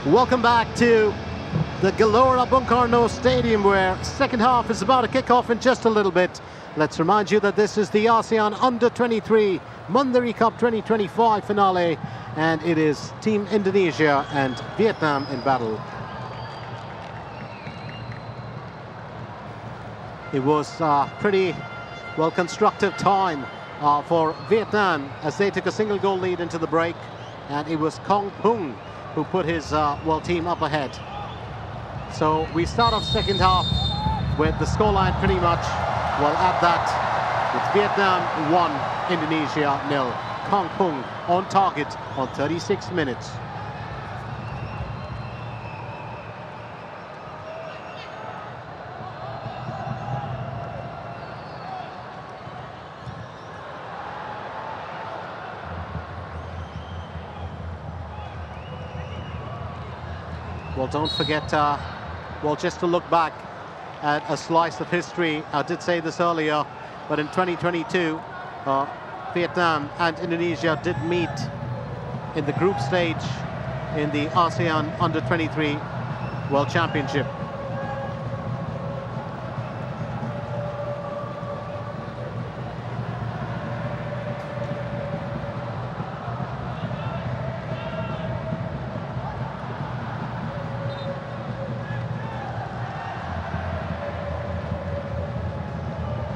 Welcome back to the Gelora Bung Karno Stadium, where second half is about to kick off in just a little bit. Let's remind you that this is the ASEAN Under-23 Mandiri Cup 2025 finale, and it is Team Indonesia and Vietnam in battle. It was a pretty well-constructive time for Vietnam as they took a single goal lead into the break, and it was Kong Pung who put his team up ahead. So we start off second half with the scoreline pretty much at that, with Vietnam 1, Indonesia 0. Kangpung on target on 36 minutes. Well, don't forget, just to look back at a slice of history. I did say this earlier, but in 2022, Vietnam and Indonesia did meet in the group stage in the ASEAN Under-23 World Championship.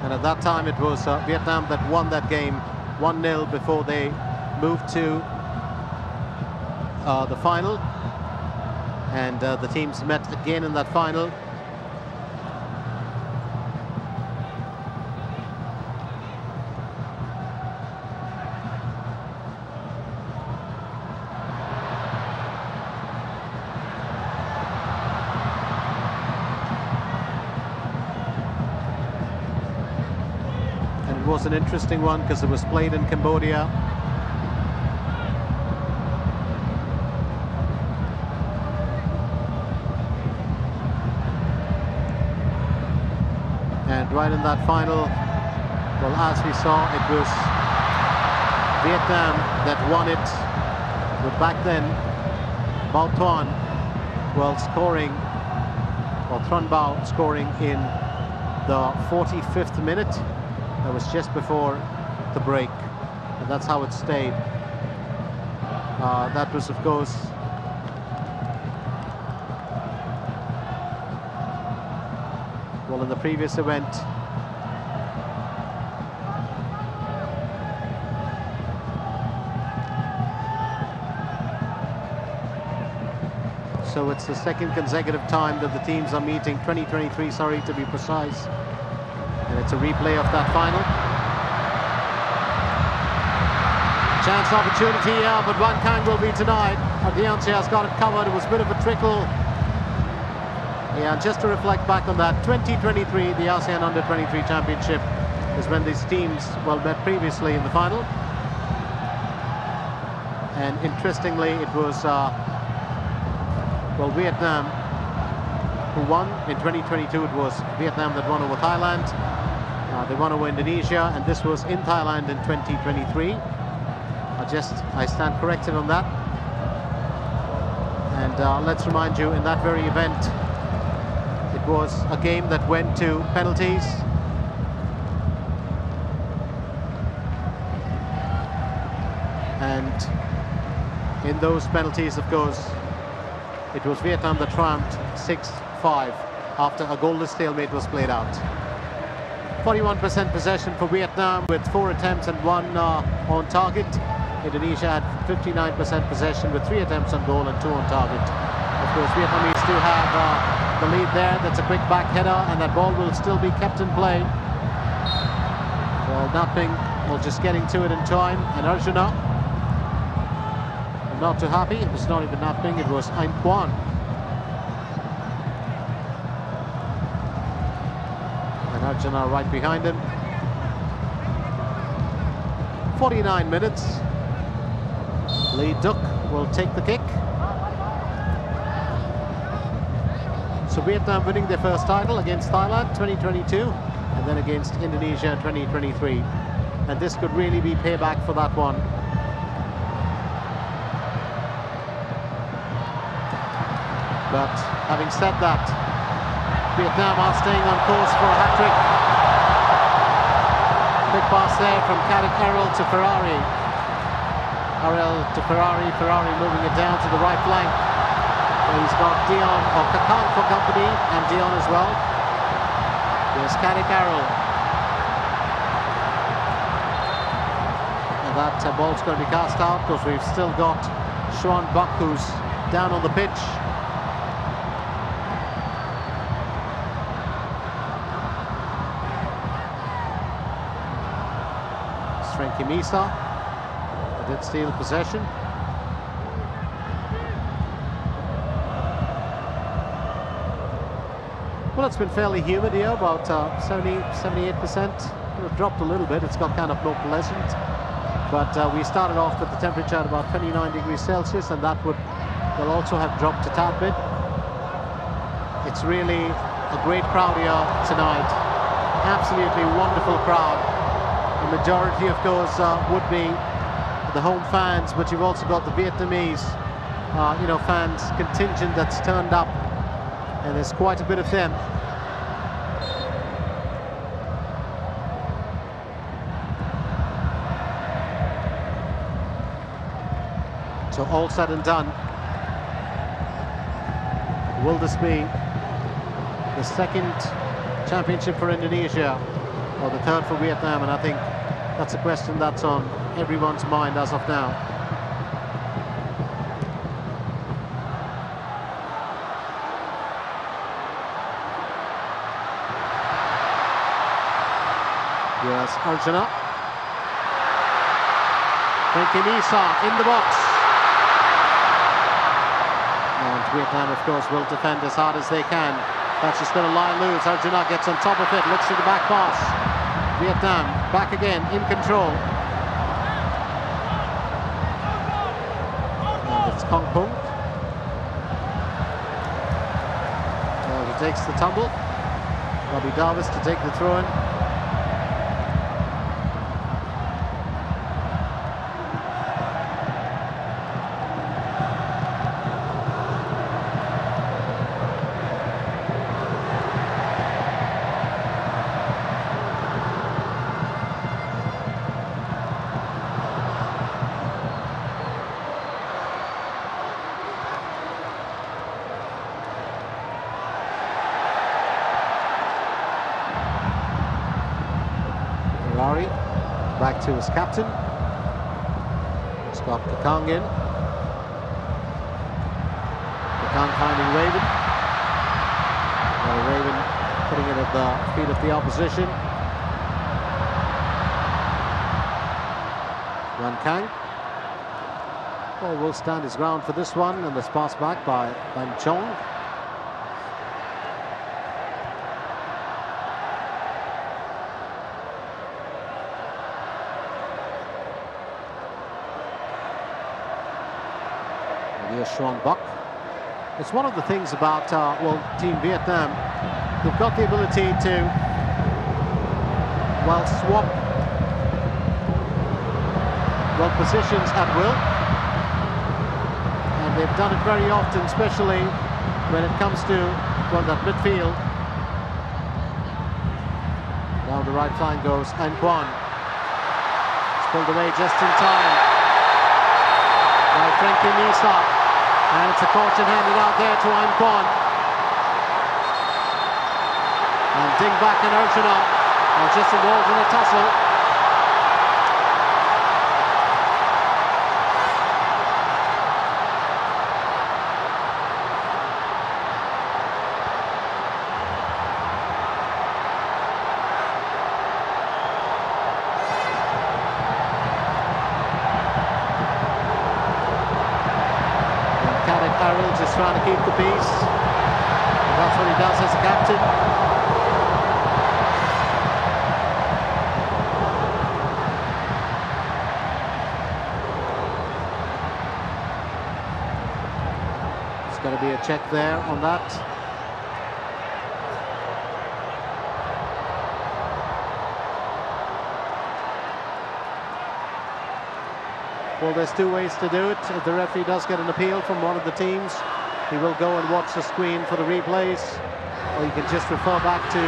And at that time it was Vietnam that won that game 1-0 before they moved to the final. And the teams met again in that final. It was an interesting one because it was played in Cambodia. And right in that final, as we saw, it was Vietnam that won it, with back then Bao Thuan scoring, or Thuan Bao scoring in the 45th minute. That was just before the break, and that's how it stayed. That was, of course, in the previous event. So it's the second consecutive time that the teams are meeting, 2023, sorry, to be precise. And it's a replay of that final. Chance opportunity here, but one kind will be denied. Ardiance has got it covered. It was a bit of a trickle. Yeah, just to reflect back on that, 2023, the ASEAN Under-23 Championship is when these teams, met previously in the final. And interestingly, it was, Vietnam who won. In 2022, it was Vietnam that won over Thailand. They won over Indonesia, and this was in Thailand in 2023. I stand corrected on that. And let's remind you, in that very event, it was a game that went to penalties. And in those penalties, of course, it was Vietnam that triumphed 6-5 after a goalless stalemate was played out. 41% possession for Vietnam with 4 attempts and 1 on target. Indonesia had 59% possession with 3 attempts on goal and 2 on target. Of course, Vietnamese do have the lead there. That's a quick back header, and that ball will still be kept in play. Well, napping, just getting to it in time. And Arjuna, not too happy. It was not even napping, it was Anh Quan. And Arjuna right behind him. 49 minutes. Lee Duc will take the kick. So Vietnam winning their first title against Thailand 2022, and then against Indonesia 2023. And this could really be payback for that one. But having said that, Vietnam are staying on course for a hat-trick. Big pass there from Kadic Errol to Ferrari. Errol to Ferrari, Ferrari moving it down to the right flank. He's got Dion or Kakang for company, and Dion as well. There's Kadic Errol. And that ball's going to be cast out because we've still got Xuan Buck, who's down on the pitch. Frankie Misa did steal possession. Well, it's been fairly humid here, about 78%. Could have dropped a little bit. It's got kind of more pleasant. But we started off with the temperature at about 29 degrees Celsius, and that will also have dropped a tad bit. It's really a great crowd here tonight. Absolutely wonderful crowd. The majority, of course, would be the home fans, but you've also got the Vietnamese, fans contingent that's turned up, and there's quite a bit of them. So all said and done, will this be the second championship for Indonesia or the third for Vietnam? And I think that's a question that's on everyone's mind as of now. Yes, Arjuna. Frankie Misa in the box. And Vietnam, of course, will defend as hard as they can. That's just going to lie loose. Arjuna gets on top of it, looks to the back pass. Vietnam back again, in control. And it's Kong Pung. He takes the tumble. Robbie Davis to take the throw-in. Back to his captain, Scott Kakang in. Kakang finding Raven. Raven putting it at the feet of the opposition. Wan Kang. Well, will stand his ground for this one, and this pass back by Ban Chong. Sean Buck. It's one of the things about Team Vietnam. They've got the ability to swap positions at will, and they've done it very often, especially when it comes to that midfield. Down the right flank goes Anh Quan. It's pulled away just in time by Frankie Misa. And it's a caution handed out there to Anh Quan. And Ding Bak and Arjuna are just involved in a tussle. Just trying to keep the peace. And that's what he does as a captain. There's got to be a check there on that. Well, there's two ways to do it. If the referee does get an appeal from one of the teams, he will go and watch the screen for the replays, or you can just refer back to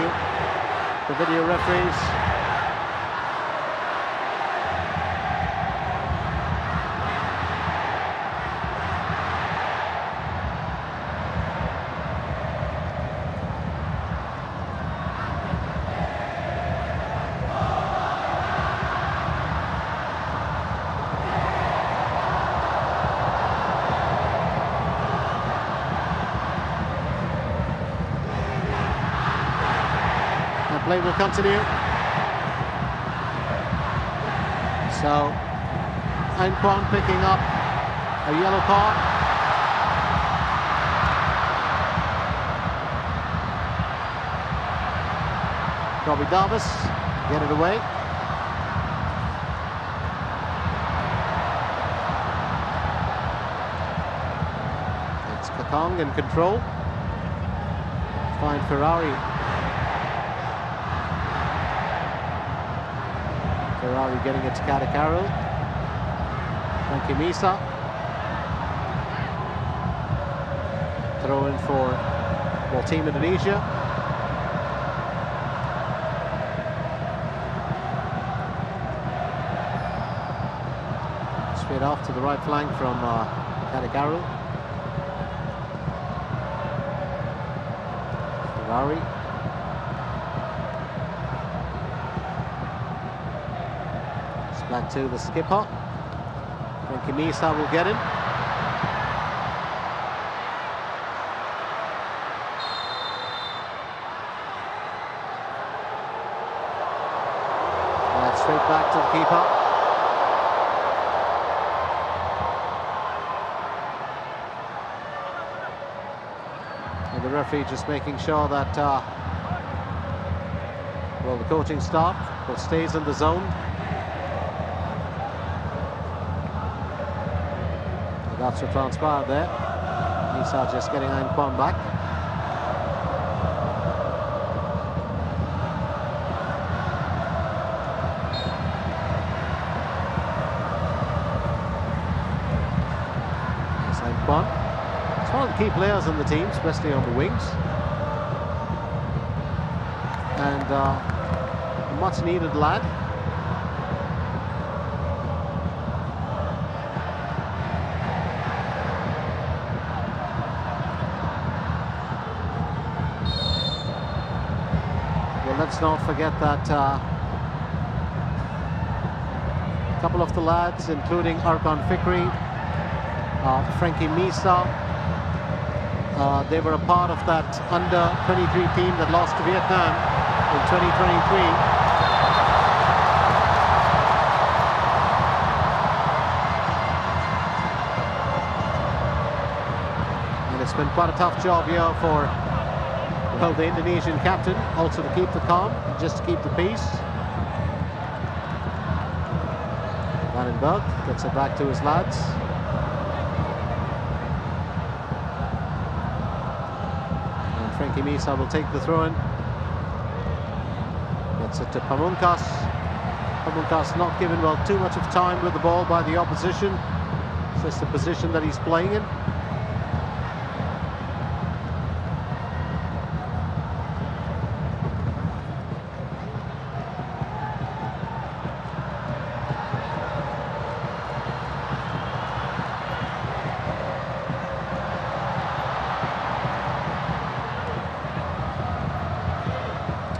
the video referees. Play will continue. So, Anquan picking up a yellow card. Robbie Davis, get it away. It's Kakong in control. Fine Ferrari. Ferrari getting it to Kadakaru. Frankie Misa. Throw in for Team Indonesia. Straight off to the right flank from Kadakaru. Ferrari. It's back to the skipper. Frankie Misa will get him. And straight back to the keeper. And the referee just making sure that well, the coaching staff stays in the zone. That's what transpired there. Misa just getting Anquan back. There's Anquan. He's one of the key players on the team, especially on the wings. And a much needed lad. Let's not forget that a couple of the lads, including Arkan Fikri, Frankie Misa, they were a part of that under-23 team that lost to Vietnam in 2023. And it's been quite a tough job here for the Indonesian captain, also to keep the calm, just to keep the peace. Vandenberg gets it back to his lads. And Frankie Misa will take the throw-in. Gets it to Pamungkas. Pamungkas not given, well, too much of time with the ball by the opposition. It's just the position that he's playing in.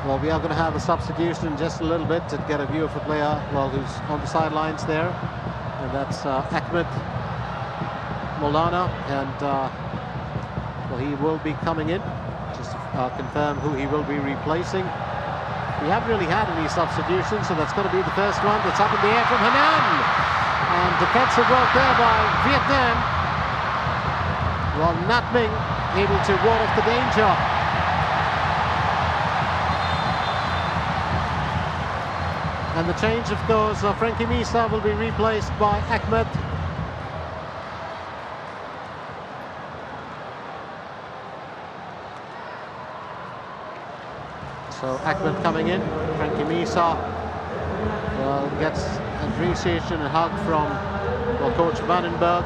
Well, we are going to have a substitution in just a little bit to get a view of the player, well, who's on the sidelines there. And that's Ahmed Maulana. And, well, he will be coming in, just to confirm who he will be replacing. We haven't really had any substitutions, so that's going to be the first one. That's up in the air from Hanan. And defensive work there by Vietnam. Well, Natming able to ward off the danger. And the change, of course, Frankie Misa will be replaced by Ahmed. So Ahmed coming in. Frankie Misa gets appreciation and hug from coach Vandenberg.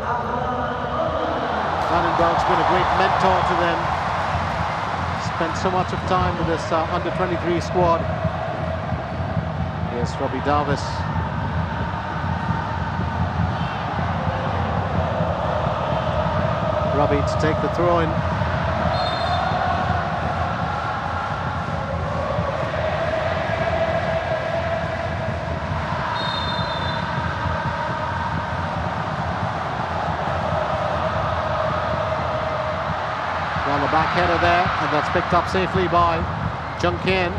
Vandenberg's been a great mentor to them. Spent so much of time with this under-23 squad. Yes, Robbie Davis. Robbie to take the throw-in. Well, the back header there, and that's picked up safely by Jung Kian.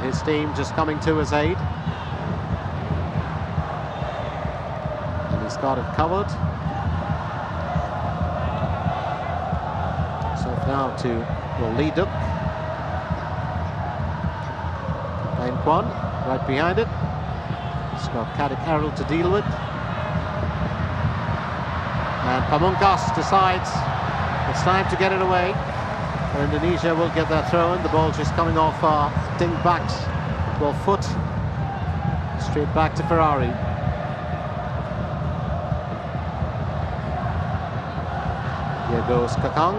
his team just coming to his aid. And he's got it covered. So now to Liduk. Kwan right behind it. He's got Kadik Errol to deal with. And Pamungkas decides it's time to get it away. Indonesia will get that throw in. The ball just coming off Ding Bak's foot. Straight back to Ferrari. Here goes Kakang.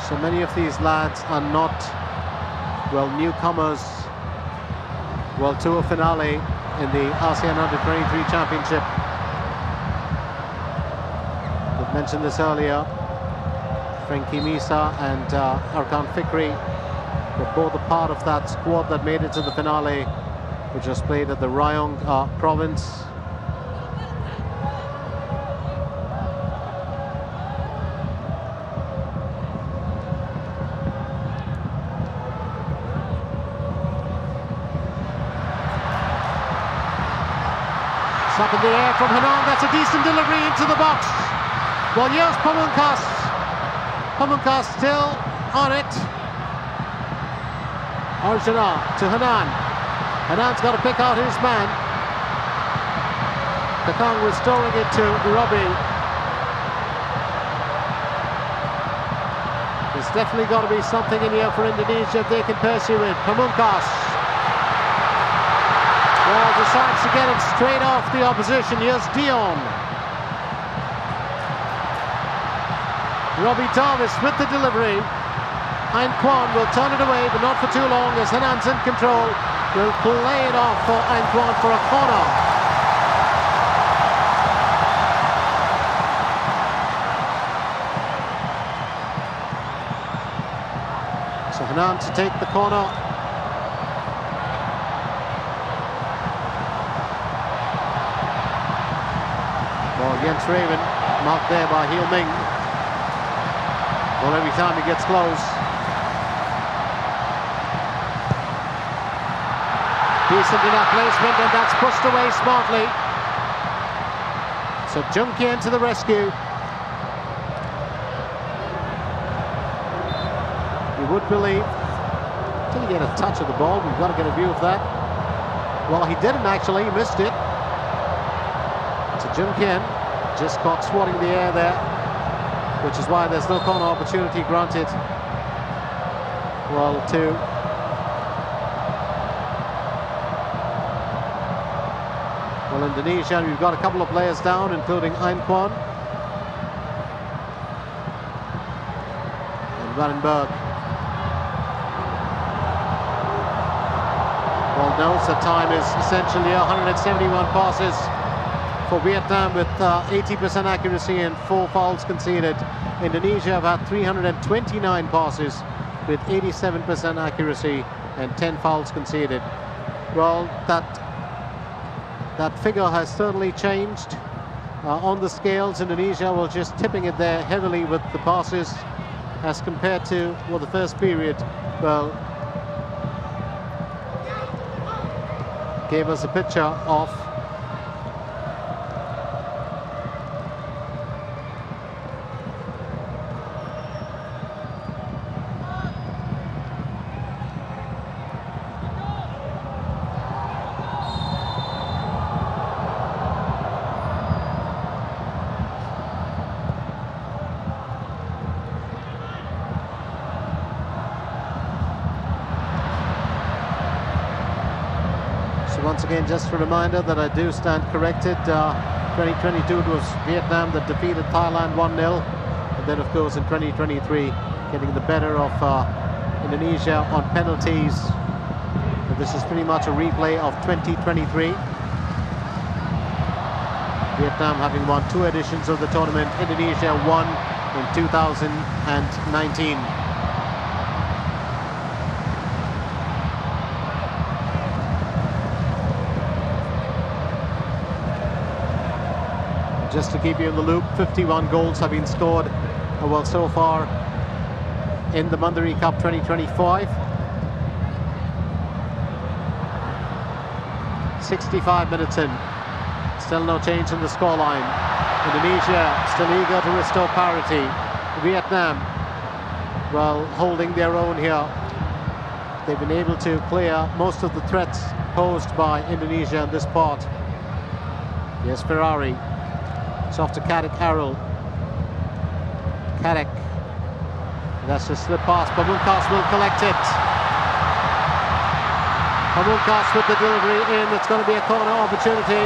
So many of these lads are not, well, newcomers, well, to a finale in the ASEAN Under-23 Championship. We've mentioned this earlier. Frankie Misa and Arkan Fikri were both a part of that squad that made it to the finale, which was played at the Rayong province. It's up in the air from Hanan. That's a decent delivery into the box. Well, here's Pamungkas. Pamungkas still on it. Arjuna to Hanan. Hanan's got to pick out his man. Kakang restoring it to Robbie. There's definitely got to be something in here for Indonesia if they can pursue it. Pamungkas. Well, decides to get it straight off the opposition. Here's Dion. Robbie Davis with the delivery. Hein Kwan will turn it away, but not for too long as Hanan's in control. Will play it off for Hein Kwan for a corner. So Hanan to take the corner. Well, Jens Raven marked there by Hieu Ming. Well, every time he gets close. Decent enough placement, and that's pushed away smartly. So Jung Kien to the rescue. You would believe, did he get a touch of the ball? We've got to get a view of that. Well, he didn't actually, he missed it. So Jung Kien just caught swatting the air there, which is why there's no corner opportunity granted. Well, Indonesia, we've got a couple of players down, including Hein Kwan and Vandenberg. Well, notes the time is essentially 171 passes for Vietnam with 80% accuracy and 4 fouls conceded. Indonesia have had 329 passes with 87% accuracy and 10 fouls conceded. Well, that figure has certainly changed on the scales. Indonesia was just tipping it there heavily with the passes as compared to the first period. Well, gave us a picture of once again, just a reminder that I do stand corrected. 2022 it was Vietnam that defeated Thailand 1-0, and then of course in 2023 getting the better of Indonesia on penalties. But this is pretty much a replay of 2023. Vietnam having won 2 editions of the tournament. Indonesia won in 2019. Just to keep you in the loop, 51 goals have been scored, well, so far in the Mandari Cup 2025. 65 minutes in, still no change in the scoreline. Indonesia still eager to restore parity. Vietnam, well, holding their own here. They've been able to clear most of the threats posed by Indonesia in this part. Yes, Ferrari. It's off to Kadek Arul. Kadek. That's just slip pass. Pamungkas will collect it. Pamungkas with the delivery in. It's going to be a corner opportunity.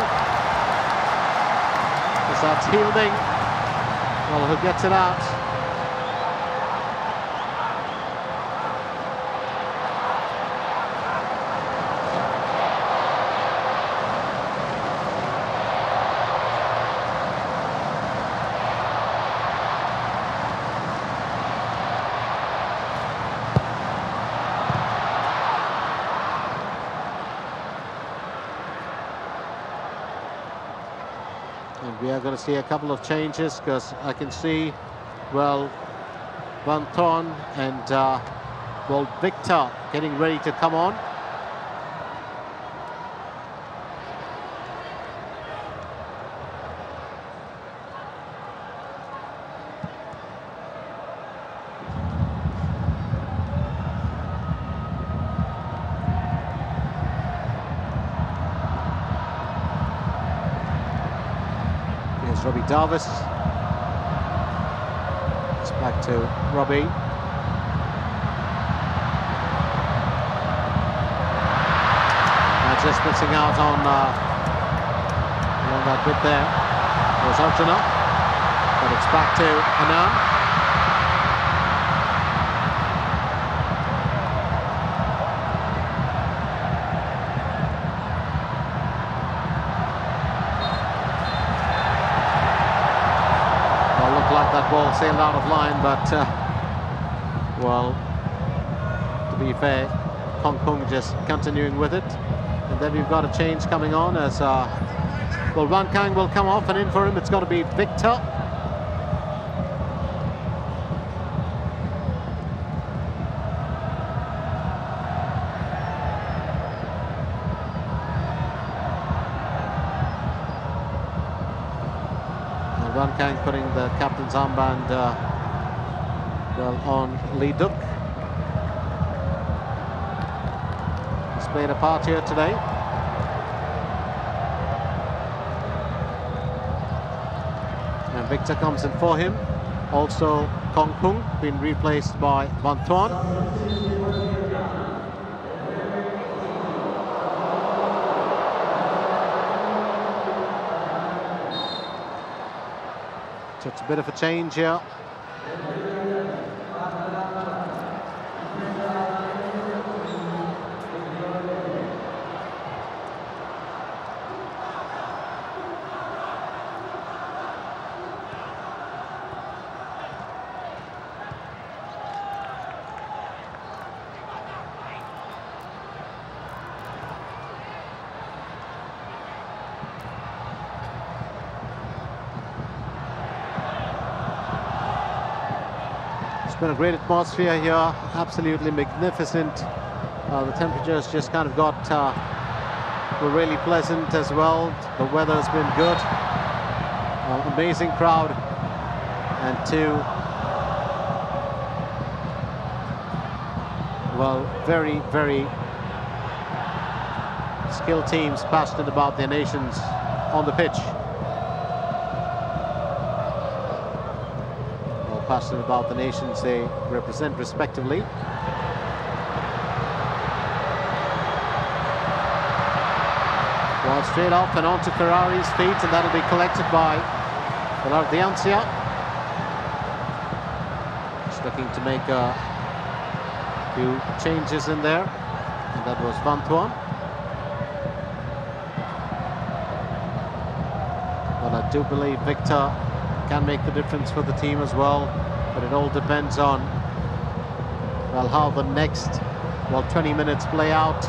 As that's Hielding. Well, who gets it out? And we are going to see a couple of changes, because I can see, well, Van Thorn and well, Victor getting ready to come on. Robbie Davis. It's back to Robbie. Just missing out on that bit there. There's Arjuna, but it's back to Anand. That ball sailed out of line, but well, to be fair, Hong Kong just continuing with it. And then we've got a change coming on as well, Wan Kang will come off, and in for him it's got to be Victor. Wan Kang putting the captain's armband well on Lee Duk. He's played a part here today. And Victor comes in for him. Also Kong Kung been replaced by Van Thorn. It's a bit of a change here. It's been a great atmosphere here, absolutely magnificent. The temperatures just kind of were really pleasant as well. The weather's been good. Amazing crowd, and two, well, very, very skilled teams, passionate about their nations on the pitch. Passionate about the nations they represent respectively. Well, straight off and onto Ferrari's feet, and that'll be collected by Velardiancia. Just looking to make a few changes in there, and that was Van Thorn. But I do believe Victor can make the difference for the team as well, but it all depends on, well, how the next, well, 20 minutes play out.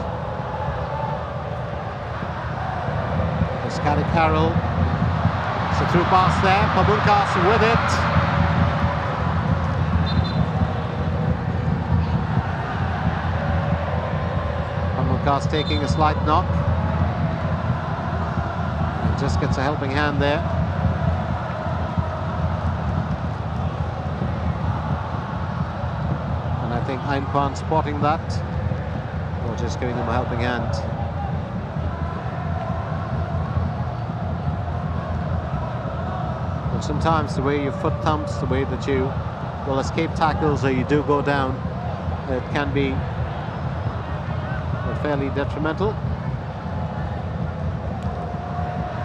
Kadek Arul It's a through pass there. Pamungkas with it. Pamungkas taking a slight knock. And just gets a helping hand there. And I think Ainquan spotting that, or just giving him a helping hand. But sometimes the way your foot thumps, the way that you will escape tackles or you do go down, it can be fairly detrimental.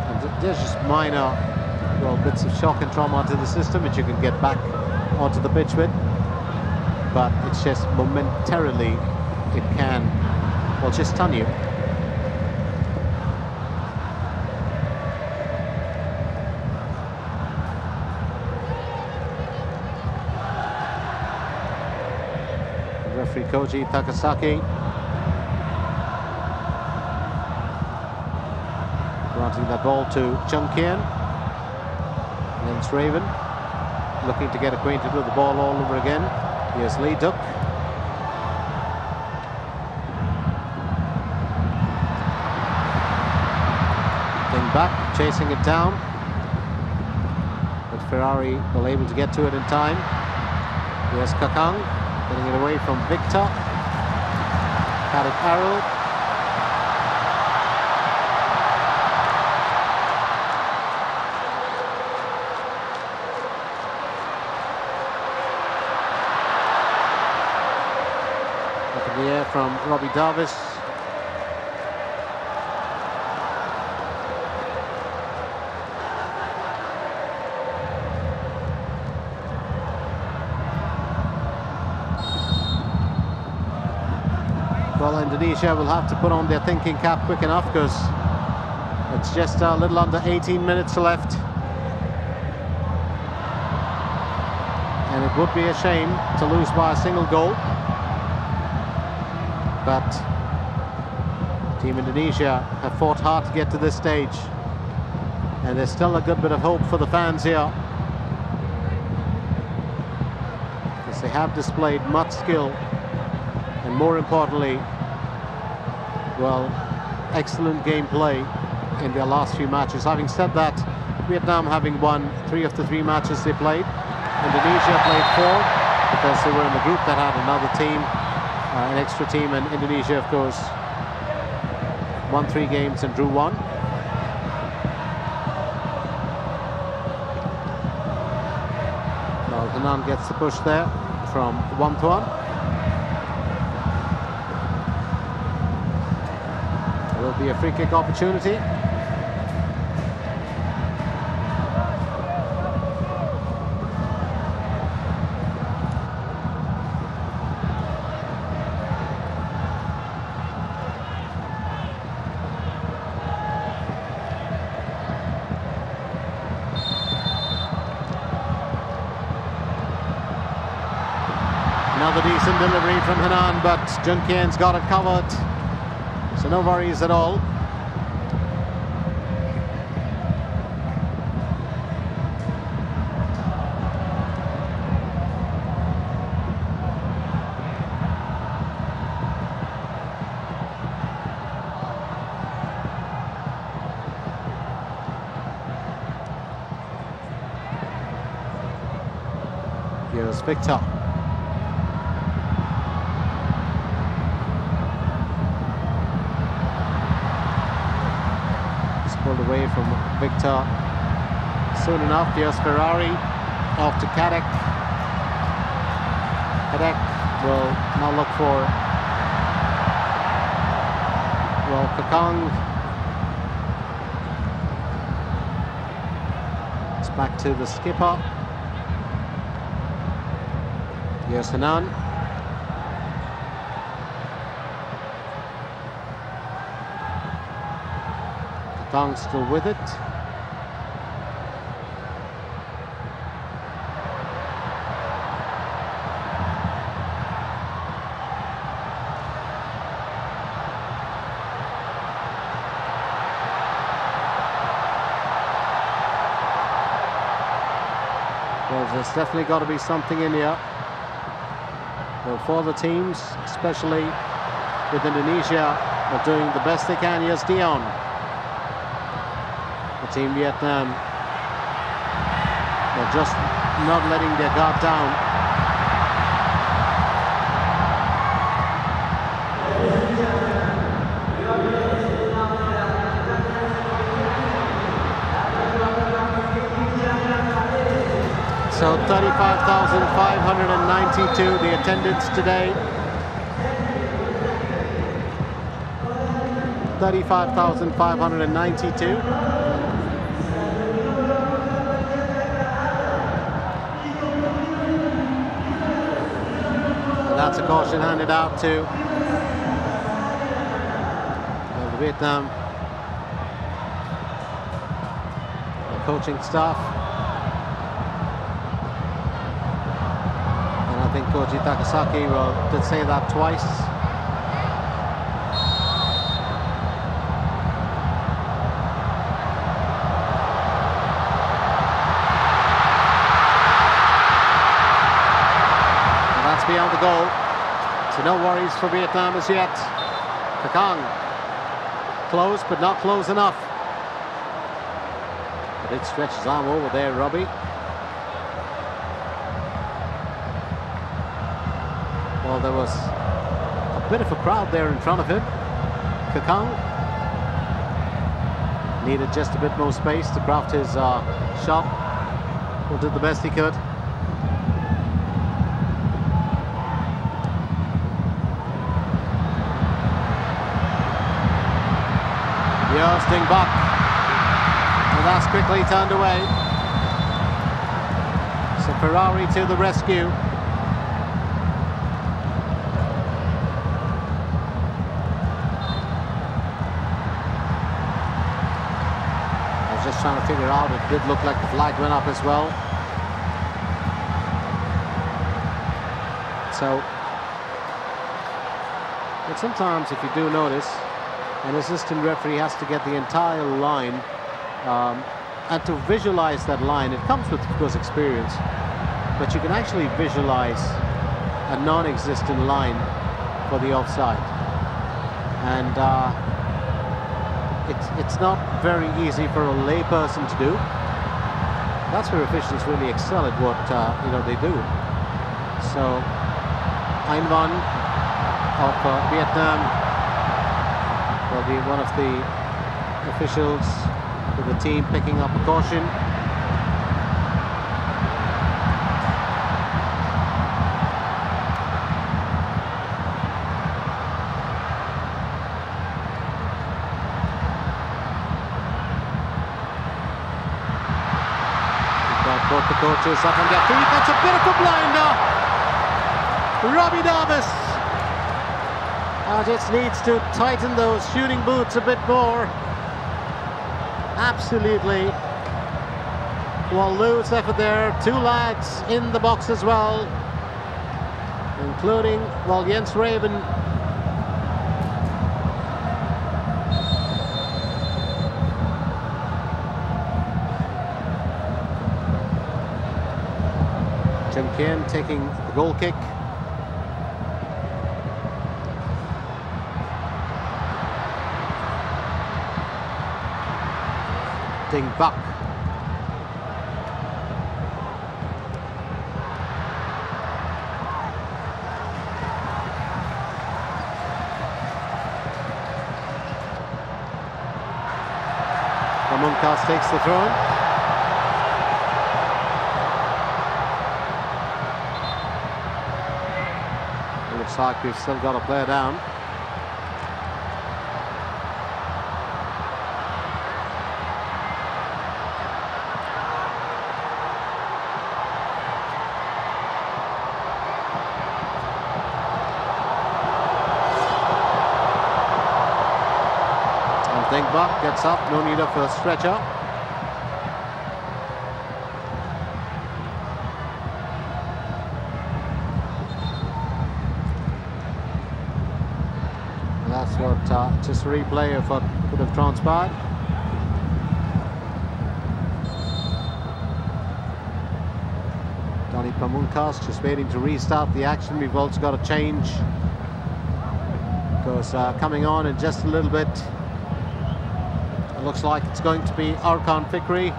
And there's just minor, well, bits of shock and trauma to the system which you can get back onto the pitch with. But it's just momentarily, it can, well, just stun you. Referee Koji Takasaki granting that ball to Chung Kian. Against Raven, looking to get acquainted with the ball all over again. Here's Lee Duk. Thing back, chasing it down. But Ferrari will able to get to it in time. Here's Kakang, getting it away from Victor. Paddock Arrow. In the air from Robbie Davis. Well, Indonesia will have to put on their thinking cap quick enough, because it's just a little under 18 minutes left. And it would be a shame to lose by a single goal. But Team Indonesia have fought hard to get to this stage, and there's still a good bit of hope for the fans here, because they have displayed much skill and, more importantly, well, excellent gameplay in their last few matches. Having said that, Vietnam having won 3 of the 3 matches they played, Indonesia played 4 because they were in the group that had another team, an extra team, and Indonesia, of course, won 3 games and drew 1. Now Henan gets the push there from Wang Tuan. There will be a free kick opportunity. Another decent delivery from Henan, but Jun Kian's got it covered, so no worries at all. Here's Victor. Pulled away from Victor soon enough. Here's Ferrari off to Kadek. Kadek will now look for, well, Kakang. It's back to the skipper. Here's Henan. Kakang still with it. There's definitely got to be something in here. Well, for the teams, especially with Indonesia, are doing the best they can. Here's Dion. The team Vietnam, they're just not letting their guard down. So 35,592 the attendance today. 35,592. And that's a caution handed out to the Vietnam coaching staff. I think Koji Takasaki did say that twice. And that's beyond the goal. So no worries for Vietnam as yet. Kakang close, but not close enough. A bit stretch his arm over there, Robbie. Well, there was a bit of a crowd there in front of him. Kakang needed just a bit more space to craft his shot. Well, did the best he could. Yosting Buck. And that's quickly turned away. So Ferrari to the rescue. Just trying to figure out, it did look like the flag went up as well. So, but sometimes if you do notice, an assistant referee has to get the entire line and to visualize that line. It comes with, of course, experience, but you can actually visualize a non-existent line for the offside. And it's not very easy for a layperson to do. That's where officials really excel at what they do. So Ein Van of Vietnam will be one of the officials with the team picking up a caution. Both the coaches up on their feet. That's a bit of a blinder. Robbie Davis just needs to tighten those shooting boots a bit more. Absolutely. Well, loose effort there. Two lads in the box as well, including, well, Jens Raven. Jim Kien taking the goal kick. Ding Buck. Munkas takes the throw. Looks like we've still got a player down. And Dingbuk gets up, no need of a stretcher. That's what just a replay of what could have transpired. Johnny Pamungkas just waiting to restart the action. We've also got a change, because coming on in just a little bit, it looks like it's going to be Arkan Fikri.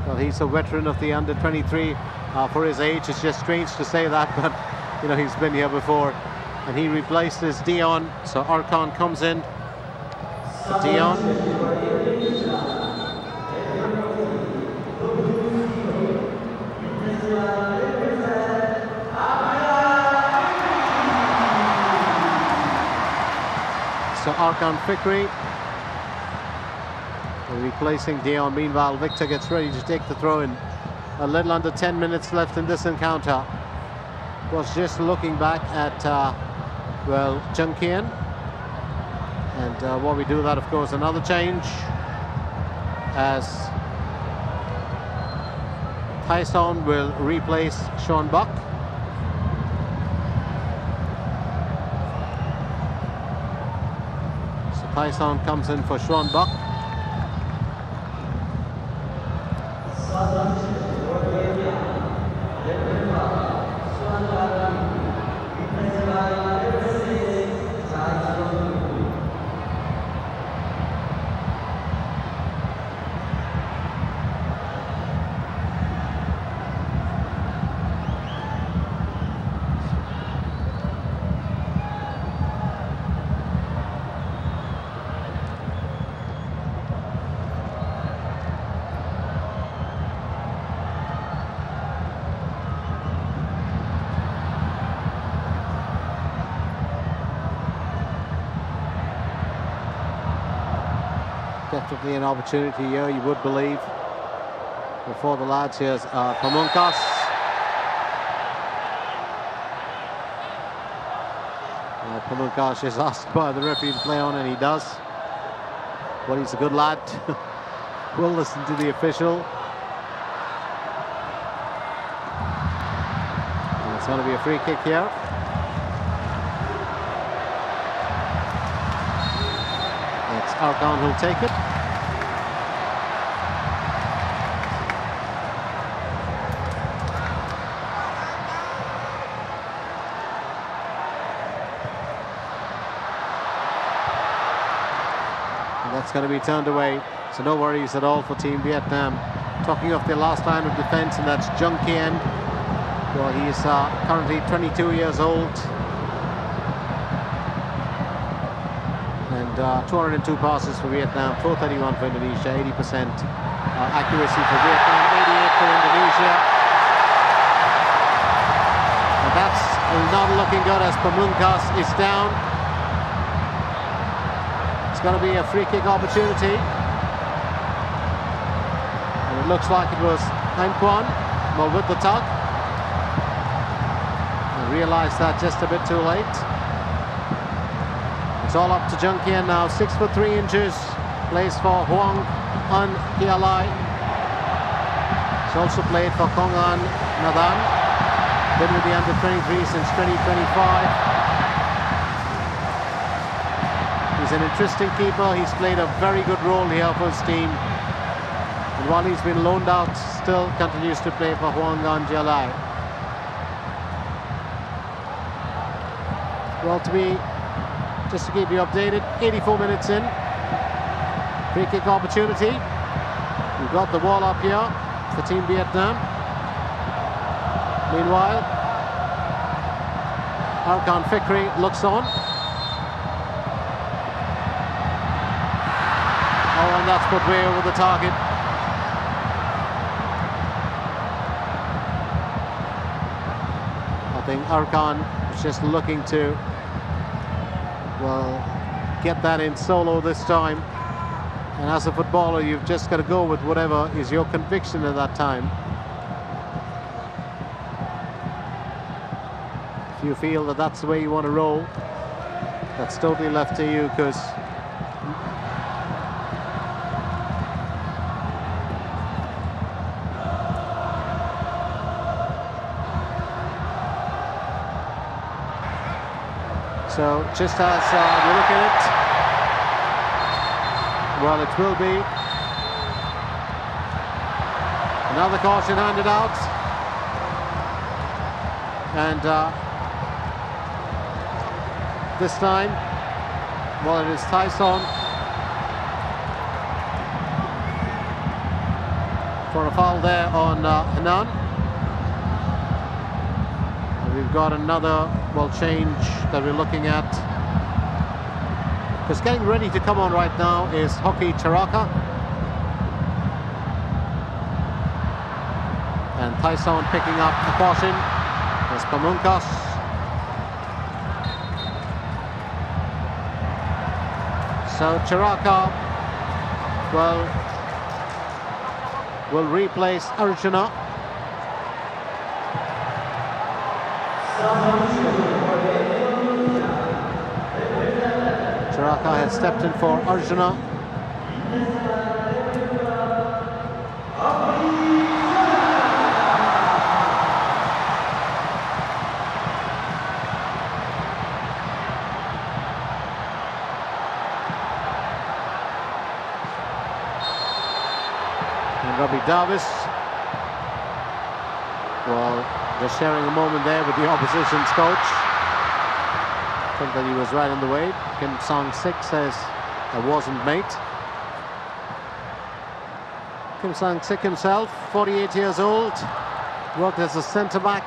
Well, he's a veteran of the under-23 for his age. It's just strange to say that, but you know, he's been here before, and he replaces Dion. So Arkan comes in for Dion. So Arkan Fikri replacing Dion. Meanwhile, Victor gets ready to take the throw in. A little under 10 minutes left in this encounter. Was just looking back at, well, Jung Kian. And while we do that, of course, another change as Tyson will replace Sean Buck. So Tyson comes in for Sean Buck. Definitely an opportunity here, you would believe, for the lads. Here's Pamungkas. Pamungkas is asked by the referee to play on, and he does. Well, he's a good lad. We'll listen to the official. And it's going to be a free kick here. It's Arkan who'll take it. That's going to be turned away, so no worries at all for Team Vietnam. Talking of their last line of defense, and that's Jung Kian. Well, he is currently 22 years old. And 202 passes for Vietnam, 431 for Indonesia, 80% accuracy for Vietnam, 88 for Indonesia. And that's not looking good as Pamungkas is down. It's going to be a free kick opportunity. And it looks like it was Anh Quan, well, with the tug. I realised that just a bit too late. It's all up to Jung Kian now, 6'3", plays for Hoang An Kialai. He's also played for Kong An Nadan. Been with the under-23 since 2025. He's an interesting keeper. He's played a very good role here for his team. And while he's been loaned out, still continues to play for Hoang An Kialai. Well, just to keep you updated, 84 minutes in. Free kick opportunity. We've got the wall up here for Team Vietnam. Meanwhile, Arkan Fikri looks on. Oh, and that's put way over the target. I think Arkan is just looking to, well, get that in solo this time. And as a footballer, you've just got to go with whatever is your conviction at that time. If you feel that that's the way you want to roll, that's totally left to you, because so just as we look at it, well, it will be another caution handed out. And this time, well, it is Tyson for a foul there on Hanan. And we've got another, well, change that we're looking at. Because getting ready to come on right now is Hockey Charaka. And Tyson picking up a caution. There's Pamungkas. So Charaka, well, will replace Arjuna. Charaka had stepped in for Arjuna. Robbie Davis, well, just sharing a moment there with the opposition's coach. I think that he was right on the way. Kim Sang-sik says I wasn't, mate. Kim Sang-sik himself, 48 years old, worked as a centre-back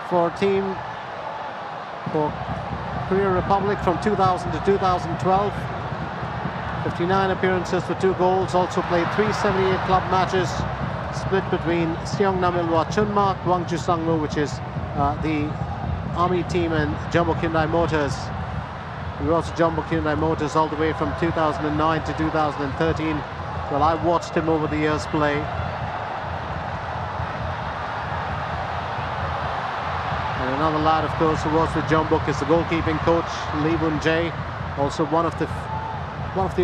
for a team for Korea Republic from 2000 to 2012. 59 appearances for 2 goals, also played 378 club matches, split between Seongnam-ilhwa Chunma, Gwangju Sangwoo, which is the Army team, and Jumbo Hyundai Motors. We were also Jumbo Hyundai Motors all the way from 2009 to 2013. Well, I watched him over the years play. And another lad, of course, who was with Jeonbuk is the goalkeeping coach, Lee Woon-jae, also one of the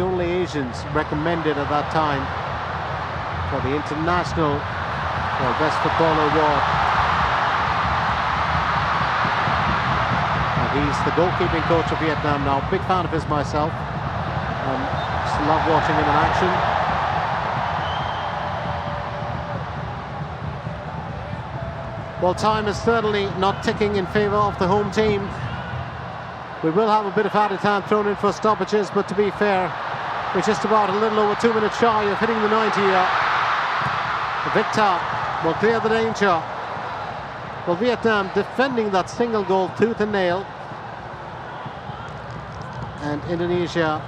only Asians recommended at that time for the international, well, best footballer award. And he's the goalkeeping coach of Vietnam now. Big fan of his myself. Just love watching him in action. Well, time is certainly not ticking in favour of the home team. We will have a bit of added time thrown in for stoppages, but to be fair, we're just about a little over 2 minutes shy of hitting the 90 here. Victor will clear the danger. Well, Vietnam defending that single goal tooth and nail. And Indonesia,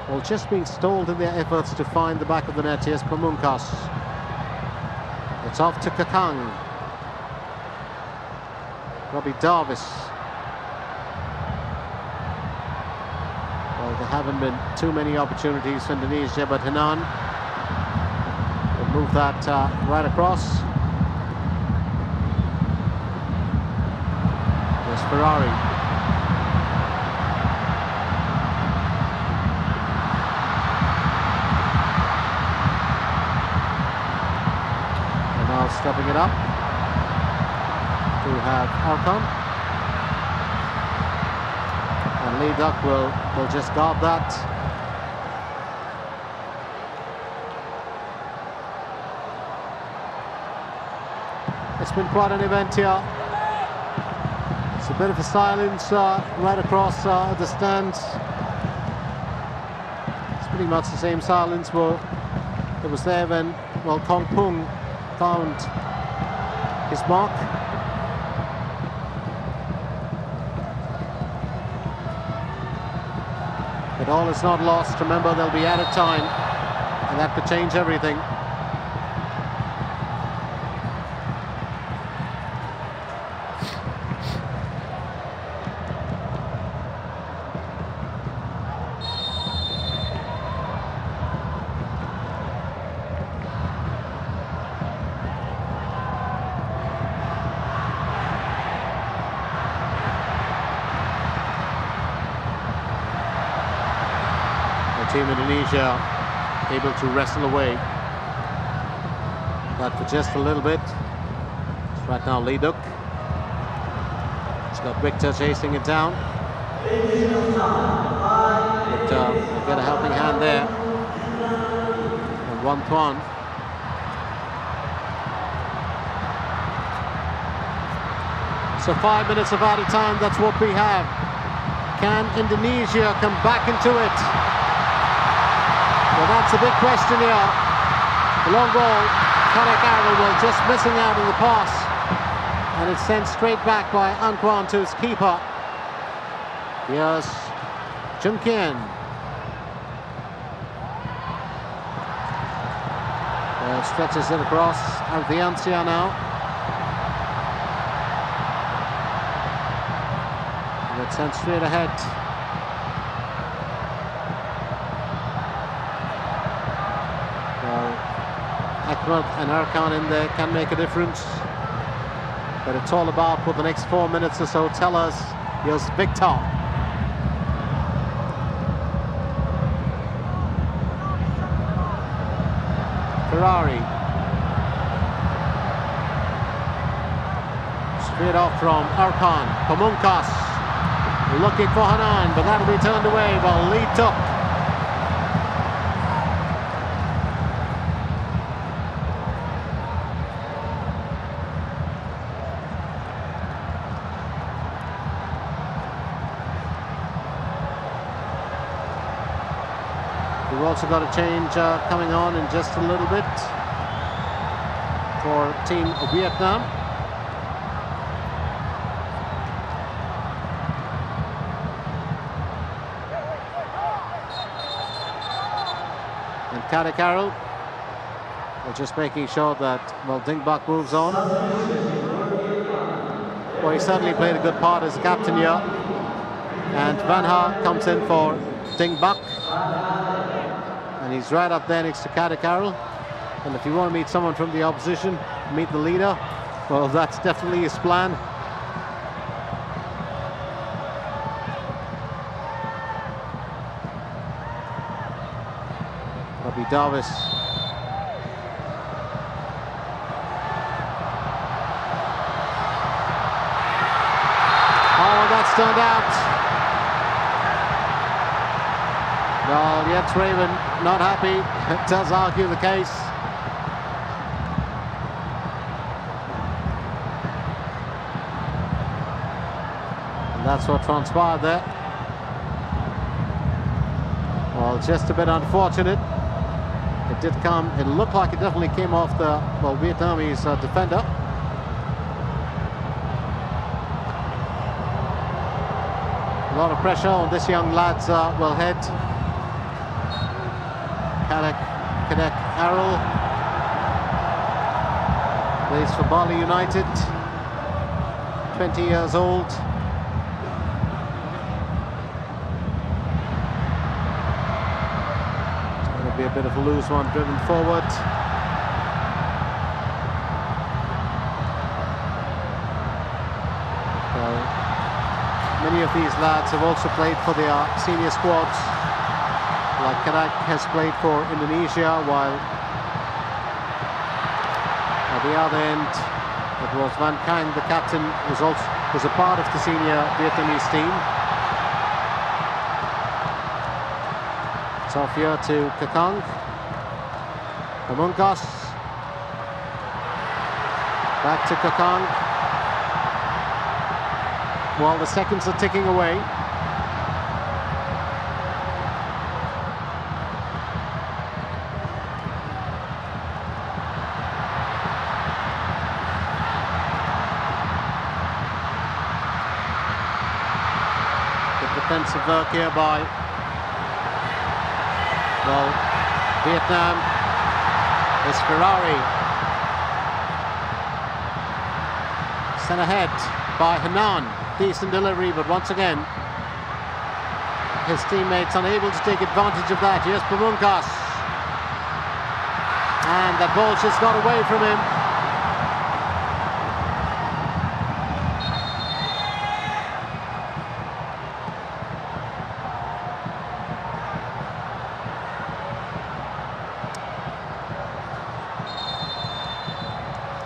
well, just being stalled in their efforts to find the back of the net. Here's Pamungkas. It's off to Kakang. Robbie Davis. Well, there haven't been too many opportunities for Indonesia, but Hanan will move that right across. There's Ferrari. And now stepping it up to have Arkan. And Lee Duck will just guard that. It's been quite an event here. It's a bit of a silence right across the stands. It's pretty much the same silence that was there when, well, Kong Pung found his mark. But all is not lost. Remember, there'll be added time, and that could change everything. Team Indonesia able to wrestle away, but for just a little bit. Right now, Lee Duc. He's got Victor chasing it down, but we'll get a helping hand there. And Wan Thuan. So 5 minutes of added time, that's what we have. Can Indonesia come back into it? Well, that's a big question here. The long ball, Kickoff was just missing out on the pass. And it's sent straight back by Anquan to his keeper. Here's Junkian. Stretches it across Anthems now. It's sent straight ahead. Well, Ahmed and Erkan in there can make a difference. But it's all about what the next 4 minutes or so tell us. Here's Victor. Ferrari. Straight off from Erkan. Pamungkas looking for Hanan, but that'll be turned away. Well, Lee took. We've also got a change coming on in just a little bit for Team Vietnam. And Kickoff, we're just making sure that, well, Ding Bak moves on. Well, he certainly played a good part as a captain here. And Van Ha comes in for Ding Bak. And he's right up there next to Kickoff. And if you want to meet someone from the opposition, meet the leader, well, that's definitely his plan. Bobby Davis. Oh, that's turned out. Well, Jens Raven not happy. It does argue the case. And that's what transpired there. Well, just a bit unfortunate. It did come, it looked like it definitely came off the, well, Vietnamese defender. A lot of pressure on this young lad's well head. Kadak Arrol plays for Bali United, 20 years old. Be a bit of a loose one, driven forward. So, many of these lads have also played for their senior squads. Like Kadak has played for Indonesia, while at the other end it was Van Kang, the captain, was a part of the senior Vietnamese team. It's off here to Kakang. Pamungkas. Back to Kakang. While the seconds are ticking away. Good defensive work here by, well, Vietnam is Ferrari. Sent ahead by Hanan. Decent delivery, but once again, his teammates unable to take advantage of that. Here's Pamungkas. And that ball just got away from him.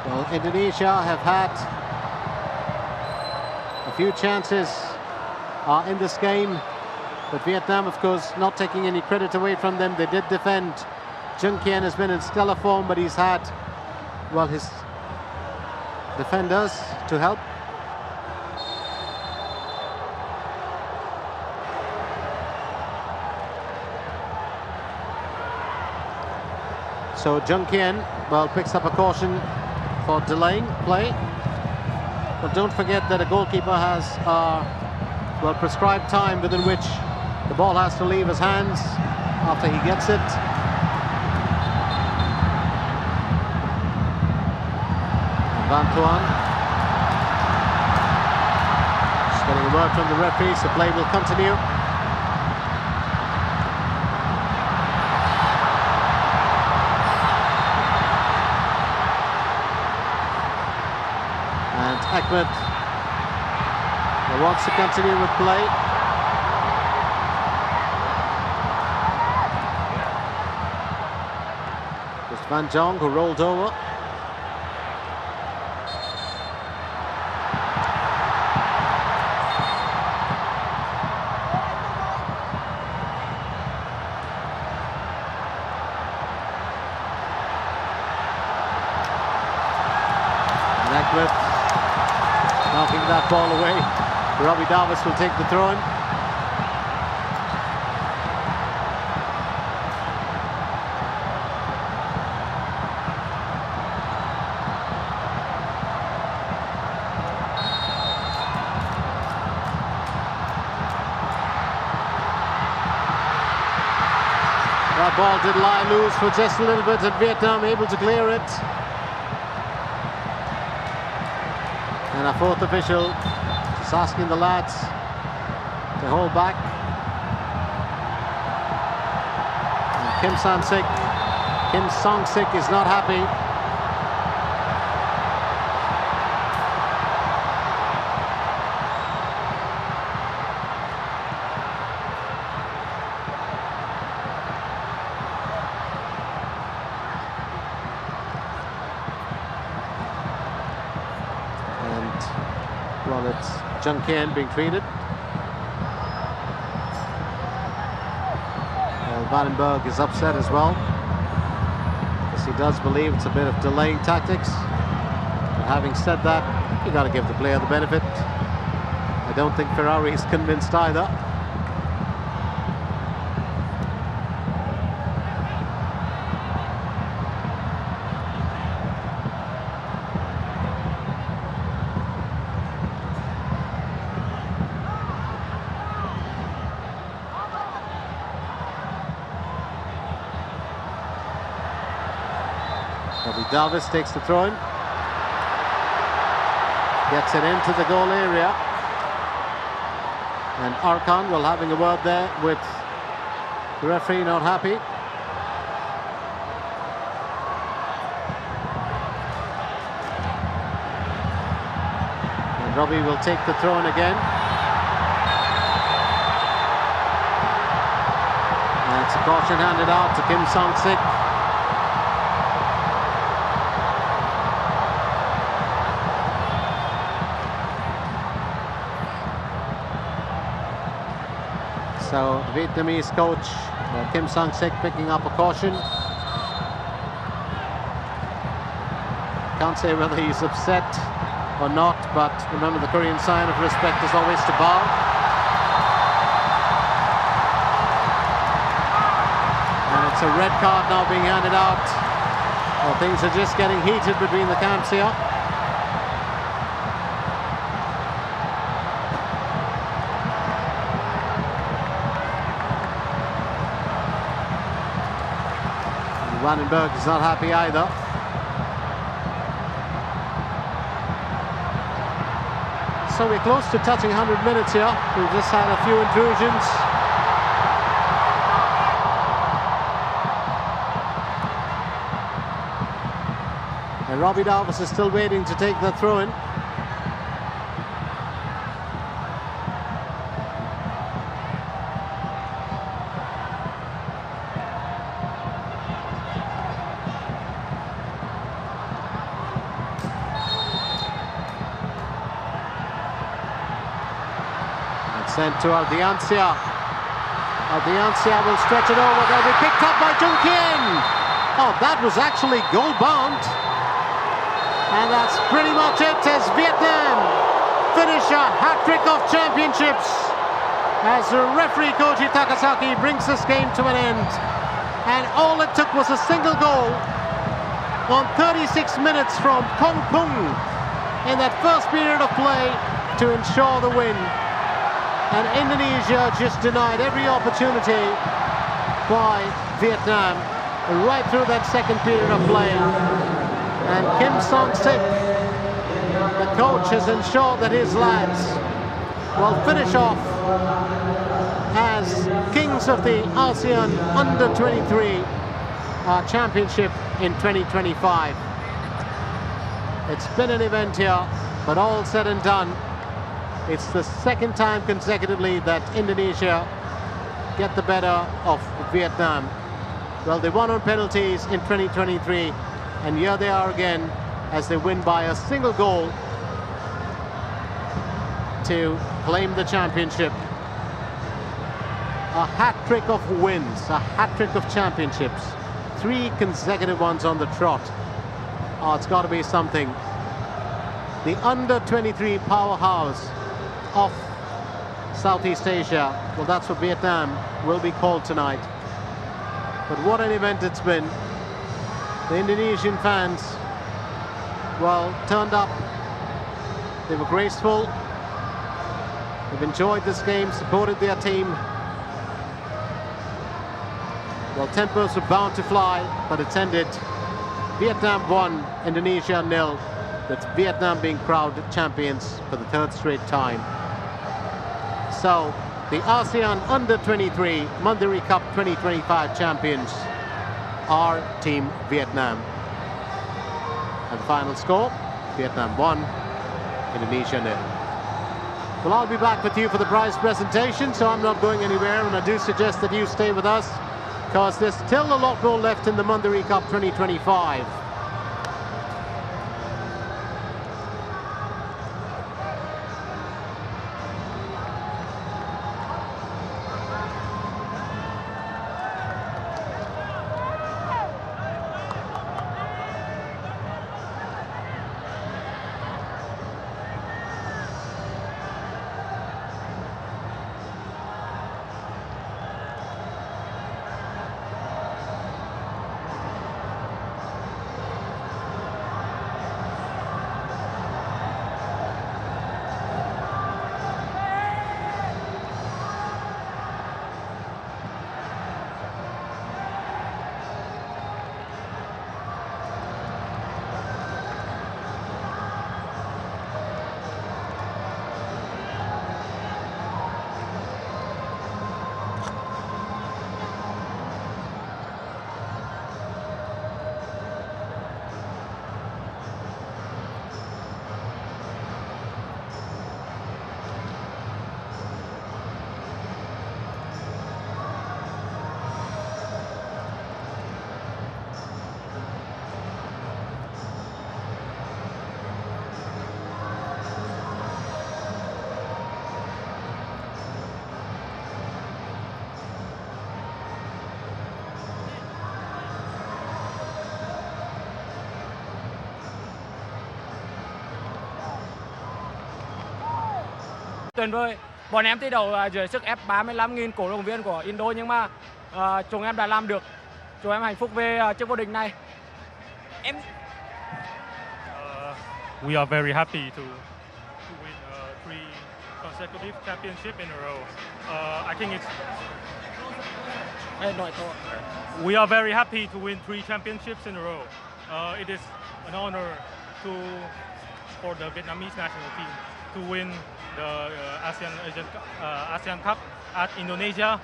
Well, Indonesia have had a few chances in this game, but Vietnam, of course, not taking any credit away from them. They did defend. Junkian has been in stellar form, but he's had, well, his defenders to help. So Jung Kien, well, picks up a caution for delaying play. But don't forget that a goalkeeper has well, prescribed time within which the ball has to leave his hands after he gets it. Van Tuan just getting a word from the referee, so play will continue. And Ahmed wants to continue with play. It's Van Jong who rolled over. And Ahmed knocking that ball away. Robbie Davis will take the throw-in. That ball did lie loose for just a little bit, and Vietnam able to clear it. And a fourth official just asking the lads to hold back. And Kim Song-sik is not happy. Well, it's Jung Kien being treated. Well, Vandenberg is upset as well, because he does believe it's a bit of delaying tactics. But having said that, you got to give the player the benefit. I don't think Ferrari is convinced either. Robbie Davis takes the throw-in, gets it into the goal area, and Arkan, well, having a word there with the referee, not happy. And Robbie will take the throw-in again. And it's a caution handed out to Kim Song-sik. So the Vietnamese coach Kim Song-sik picking up a caution. Can't say whether he's upset or not, but remember the Korean sign of respect is always to bow. And it's a red card now being handed out. Well, things are just getting heated between the camps here. Vandenberg is not happy either. So we're close to touching 100 minutes here. We've just had a few intrusions. And Robbie Davis is still waiting to take the throw-in. Sent to Ardiancia. Ardiancia will stretch it over. They'll be picked up by Jung Kien. Oh, that was actually goal bound. And that's pretty much it as Vietnam finish a hat-trick of championships. As referee Koji Takasaki brings this game to an end. And all it took was a single goal on 36 minutes from Kong Pung in that first period of play to ensure the win. And Indonesia just denied every opportunity by Vietnam right through that second period of play. And Kim Song-sik, the coach, has ensured that his lads will finish off as kings of the ASEAN Under-23 Championship in 2025. It's been an event here, but all said and done, it's the second time consecutively that Indonesia get the better of Vietnam. Well, they won on penalties in 2023, and here they are again as they win by a single goal to claim the championship. A hat-trick of wins, a hat-trick of championships, 3 consecutive ones on the trot. Oh, it's got to be something. The Under-23 powerhouse of Southeast Asia, well, that's what Vietnam will be called tonight. But what an event it's been. The Indonesian fans, well, turned up. They were graceful. They've enjoyed this game, supported their team. Well, tempers were bound to fly, but it's ended. Vietnam 1, Indonesia 0. That's Vietnam being crowned champions for the 3rd straight time. So, the ASEAN Under-23 Mandiri Cup 2025 champions are Team Vietnam. And the final score, Vietnam 1, Indonesia 0. Well, I'll be back with you for the prize presentation, so I'm not going anywhere, and I do suggest that you stay with us, because there's still a lot more left in the Mandiri Cup 2025. Tuyệt vời. Bọn em thi đấu dưới sức ép 35.000 cổ động viên của Indo, nhưng mà chúng em đã làm được. Chúng em hạnh phúc về chức vô địch này. We are very happy to win 3 consecutive championships in a row. I think it's. We are very happy to win 3 championships in a row. It is an honor for the Vietnamese national team to win the ASEAN Cup at Indonesia.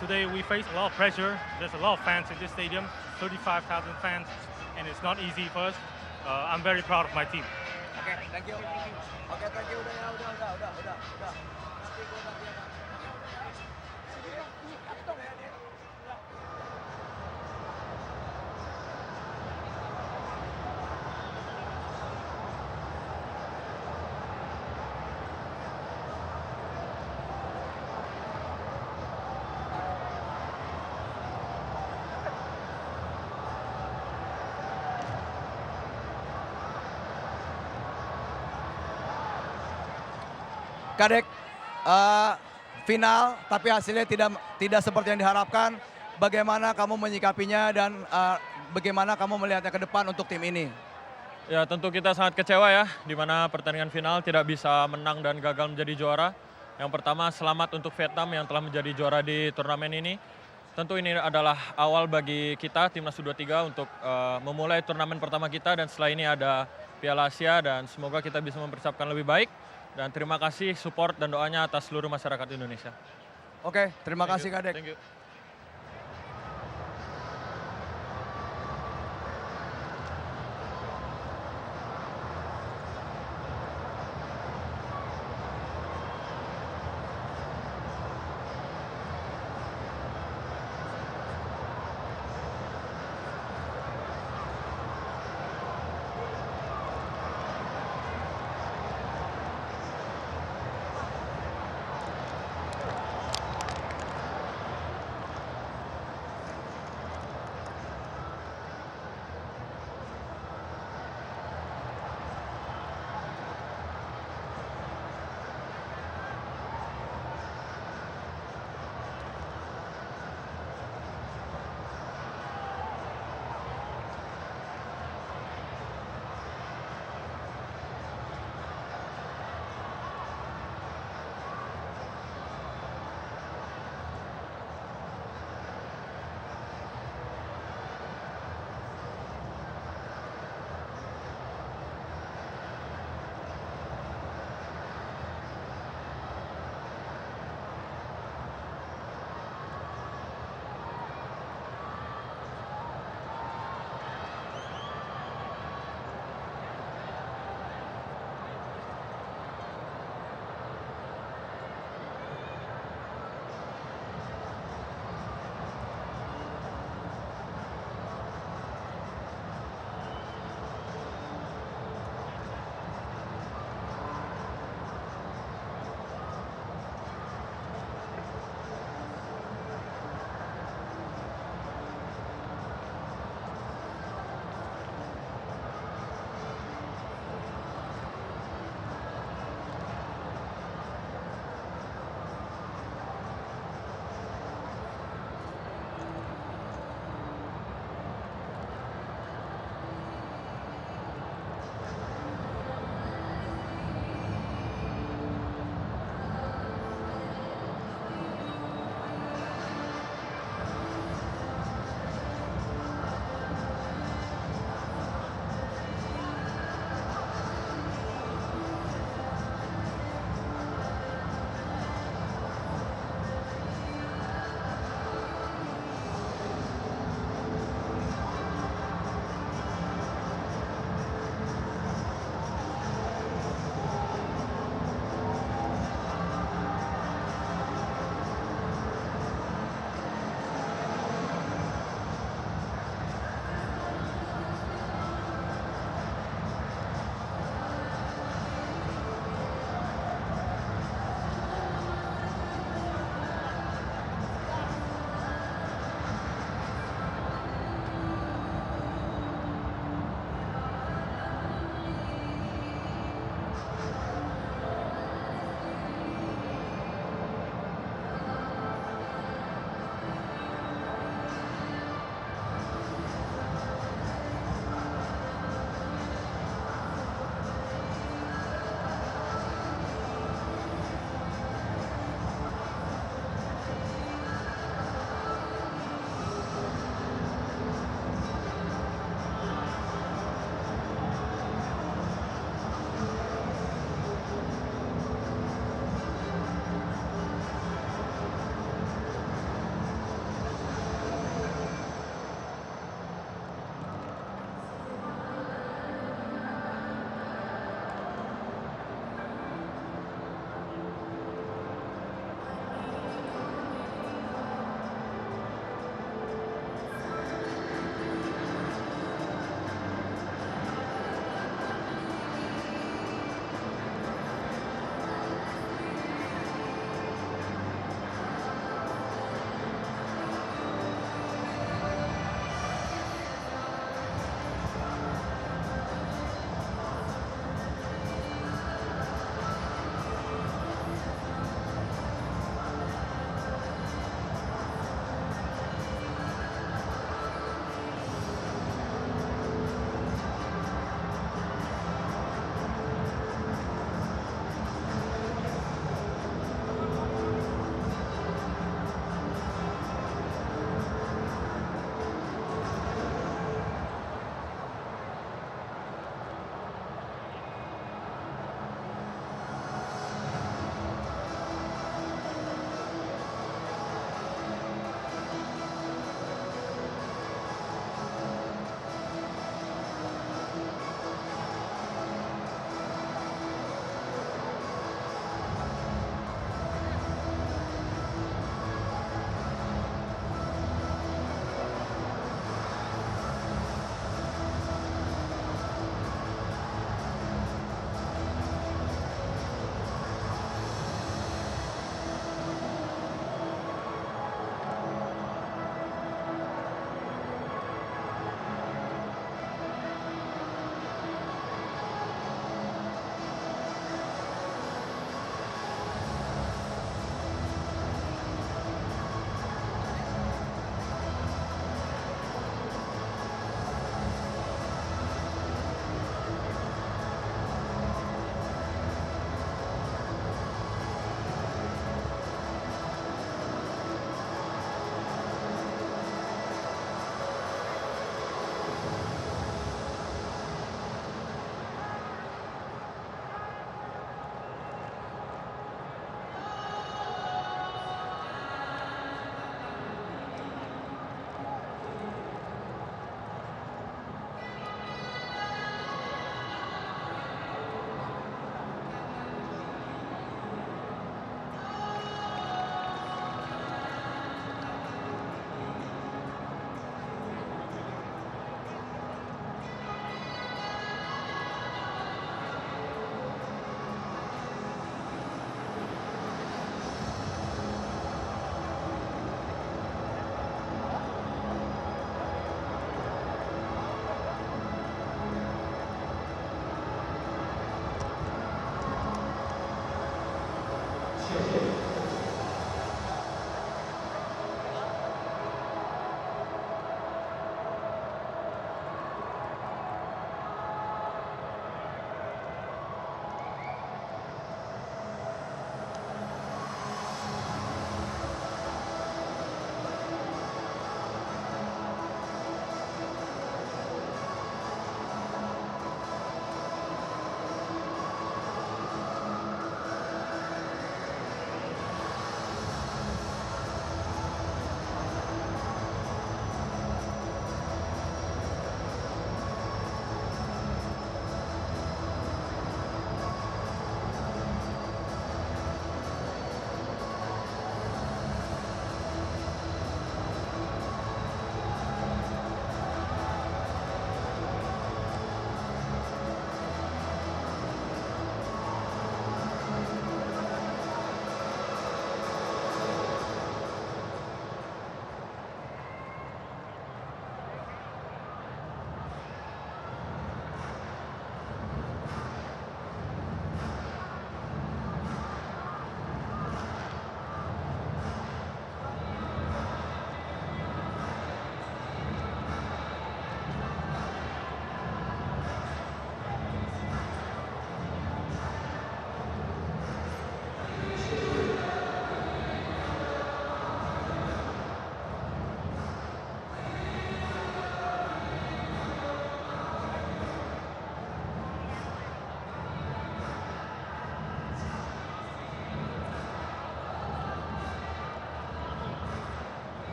Today we face a lot of pressure. There's a lot of fans in this stadium, 35,000 fans, and it's not easy for us. I'm very proud of my team. Okay, thank you. Okay, thank you. Udah. Kadek, final tapi hasilnya tidak seperti yang diharapkan. bagaimana kamu menyikapinya dan bagaimana kamu melihatnya ke depan untuk tim ini? Ya tentu kita sangat kecewa ya, di mana pertandingan final tidak bisa menang dan gagal menjadi juara. Yang pertama selamat untuk Vietnam yang telah menjadi juara di turnamen ini. Tentu ini adalah awal bagi kita Timnas U23 untuk memulai turnamen pertama kita dan setelah ini ada Piala Asia dan semoga kita bisa mempersiapkan lebih baik. Dan terima kasih support dan doanya atas seluruh masyarakat Indonesia. Oke, terima kasih Kak Dek. Thank you.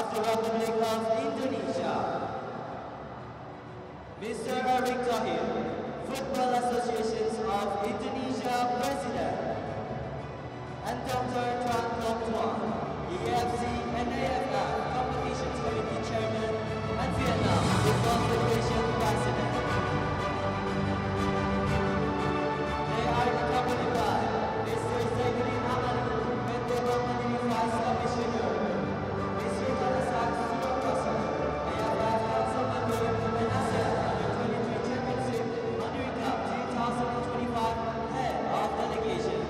of the Republic of Indonesia. Mr. Eric Thohir, Football Associations of Indonesia President, and Dr. Tran Long Tuan, EFC and AFF Competitions Committee Chairman and Vietnam Football Federation President. They are accompanied by Mr. Zainuddin Amali, Mendeban Mandiri Vice Commissioner, Mr. Tanasak Surokoso, AFF Council Member and ASEAN Under-23 Championship Mandiri Cup 2025 Head of Delegation.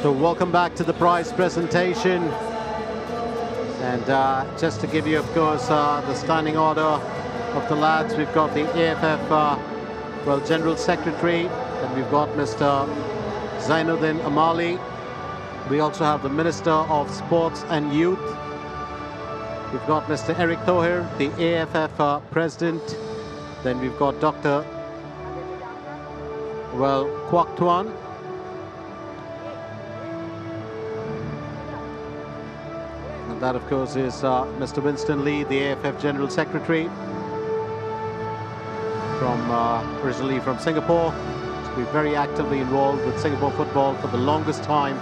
So welcome back to the prize presentation, and just to give you, of course, the standing order of the lads. We've got the AFF General Secretary, and we've got Mr. Zainuddin Amali. We also have the Minister of Sports and Youth. We've got Mr. Eric Thohir, the AFF President. Then we've got Dr. Quoc Tuan. And that, of course, is Mr. Winston Lee, the AFF General Secretary, originally from Singapore. He's been very actively involved with Singapore football for the longest time.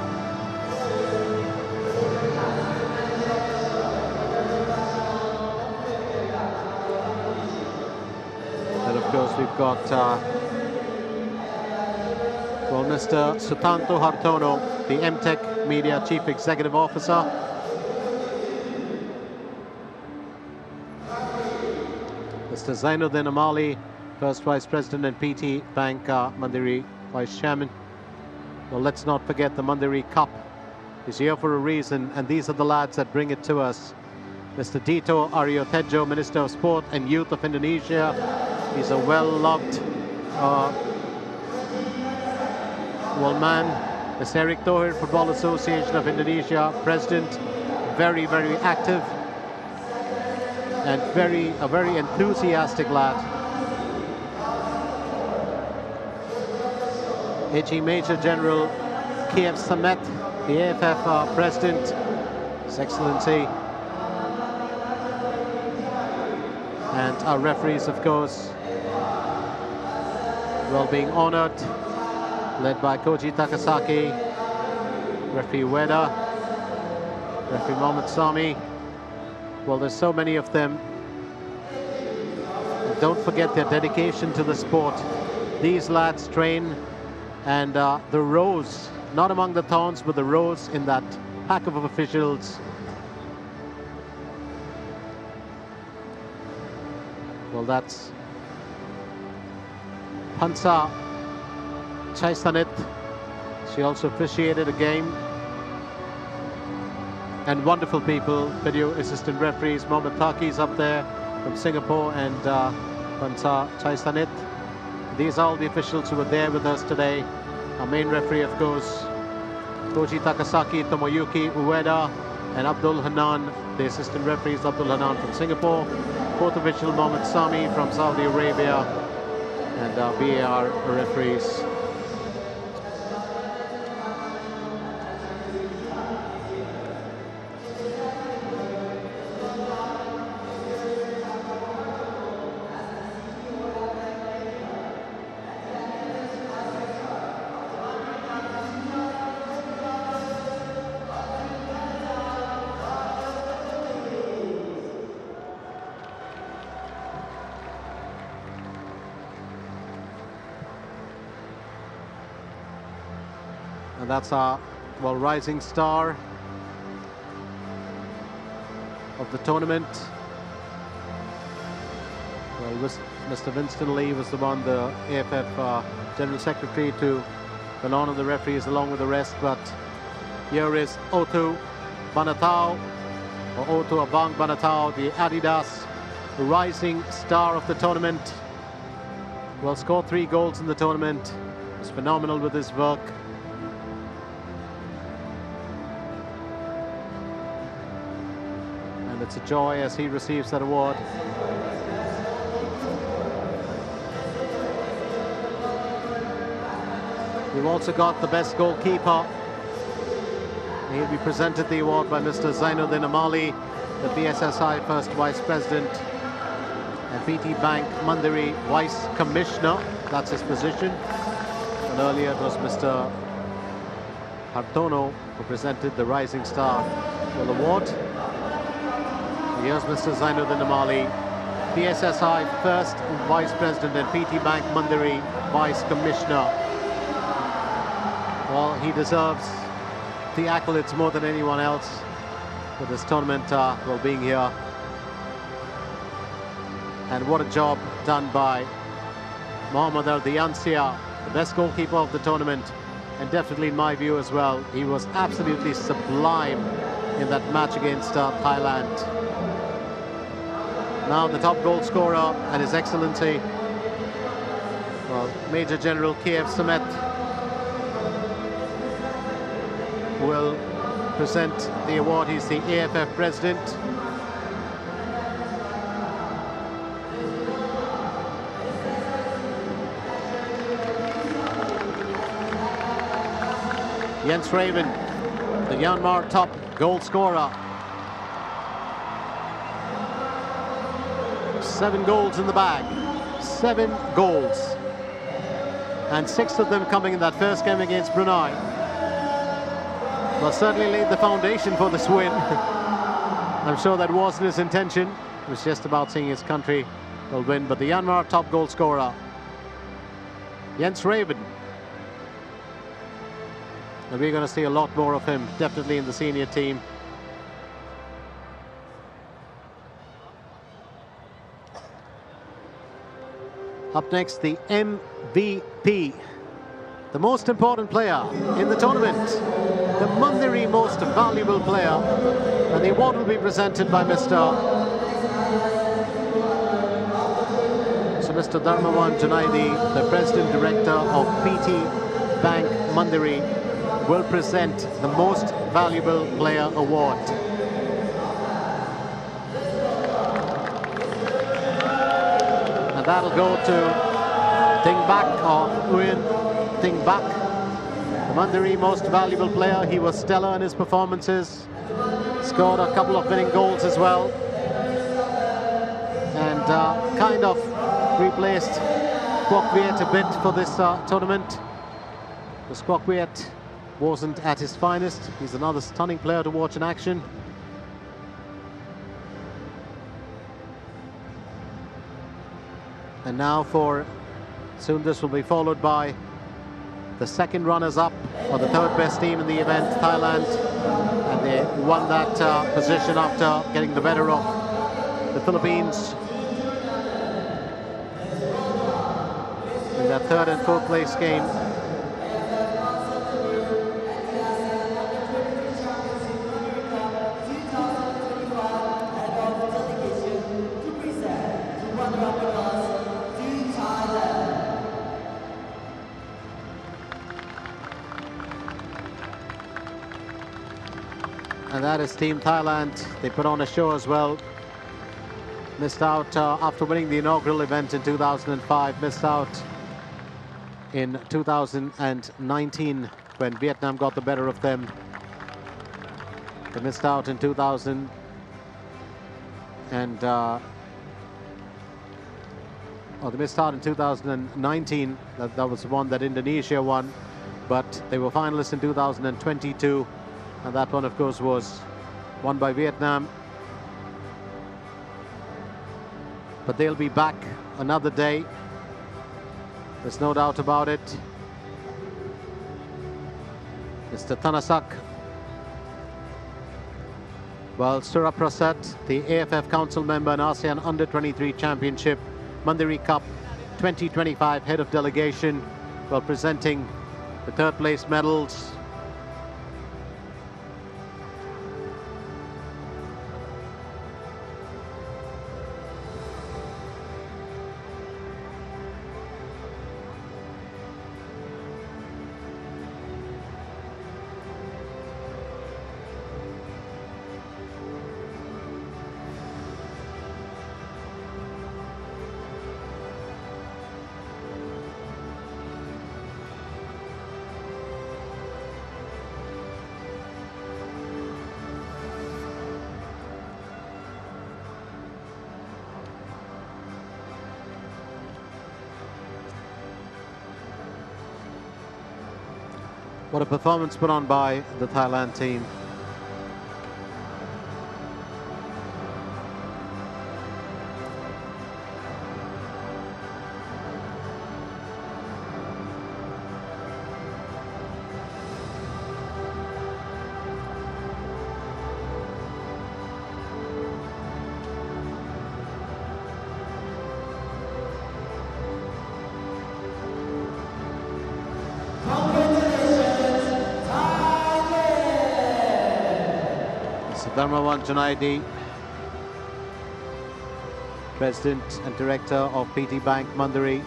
And of course, we've got Mr. Sutanto Hartono, the MTech Media Chief Executive Officer. Mr. Zainuddin Amali, First Vice President and PT Bank Mandiri Vice Chairman. Well, let's not forget the Mandiri Cup is here for a reason, and these are the lads that bring it to us. Mr. Dito Aryo Tejo, Minister of Sport and Youth of Indonesia. He's a well-loved man. Mr. Eric Thohir, Football Association of Indonesia President, very, very active and a very enthusiastic lad. HE Major General Kiev Samet, the AFF President, His Excellency, and our referees, of course, well being honoured, led by Koji Takasaki, referee Ueda, referee Mohamed Sami. Well, there's so many of them. And don't forget their dedication to the sport. These lads train, and the rows, not among the thorns, but the rows in that pack of officials. Well, that's Pansa Chaisanit. She also officiated a game. And wonderful people, video assistant referees. Mohamed Taki's up there from Singapore, and Pansa Chaisanit. These are all the officials who were there with us today. Our main referee, of course, Koji Takasaki, Tomoyuki Ueda, and Abdul Hanan. The assistant referees, Abdul Hanan from Singapore. Fourth official, Mohamed Sami from Saudi Arabia. And our VAR referees. And that's our, well, rising star of the tournament. Well, Mr. Winston Lee was the one, the AFF General Secretary, to honor the referees along with the rest. But here is Otu Banatao, or Otu Abang Banatao, the Adidas rising star of the tournament. Well, scored 3 goals in the tournament. Was phenomenal with his work. And it's a joy as he receives that award. We've also got the best goalkeeper. He'll be presented the award by Mr. Zainuddin Amali, the BSSI First Vice President, and PT Bank Mandiri Vice Commissioner. That's his position. And earlier it was Mr. Hartono who presented the Rising Star Award. Here's Mr. Zainuddin Amali, BSSI First Vice President and PT Bank Mandiri Vice Commissioner. Well, he deserves the accolades more than anyone else for this tournament, well, being here. And what a job done by Mohamed Al Diansia, the best goalkeeper of the tournament, and definitely in my view as well. He was absolutely sublime in that match against Thailand. Now the top goal scorer and His Excellency, well, Major General K.F. Samet, will present the award. He's the AFF President. Jens Raven, the Myanmar top goal scorer. 7 goals in the bag. 7 goals. And 6 of them coming in that first game against Brunei. Well, certainly laid the foundation for this win. I'm sure that wasn't his intention. It was just about seeing his country will win. But the Myanmar top goal scorer, Jens Raven. And we're going to see a lot more of him, definitely in the senior team. Up next, the MVP, the most important player in the tournament, the Mandiri most valuable player. And the award will be presented by Mr. Dharmawan Junaidi, the President Director of PT Bank Mandiri, will present the most valuable player award. And that'll go to Ting Bak, or Nguyen Ting Bak, the Mandiri, most valuable player. He was stellar in his performances. Scored a couple of winning goals as well. And kind of replaced Kwok a bit for this tournament. Because Kwok wasn't at his finest. He's another stunning player to watch in action. And now soon this will be followed by the second runners-up, or the third best team in the event, Thailand. And they won that position after getting the better of the Philippines in their third and fourth place game. And that is Team Thailand. They put on a show as well. Missed out after winning the inaugural event in 2005. Missed out in 2019 when Vietnam got the better of them. They missed out in 2000 and they missed out in 2019. That was the one that Indonesia won, but they were finalists in 2022. And that one, of course, was won by Vietnam. But they'll be back another day. There's no doubt about it. Mr. Thanasak. Well, Suraprasad, the AFF Council member and ASEAN Under-23 Championship, Mandiri Cup 2025 head of delegation, while presenting the third place medals. What a performance put on by the Thailand team. Dharmawan Junaidi, President and Director of PT Bank Mandiri.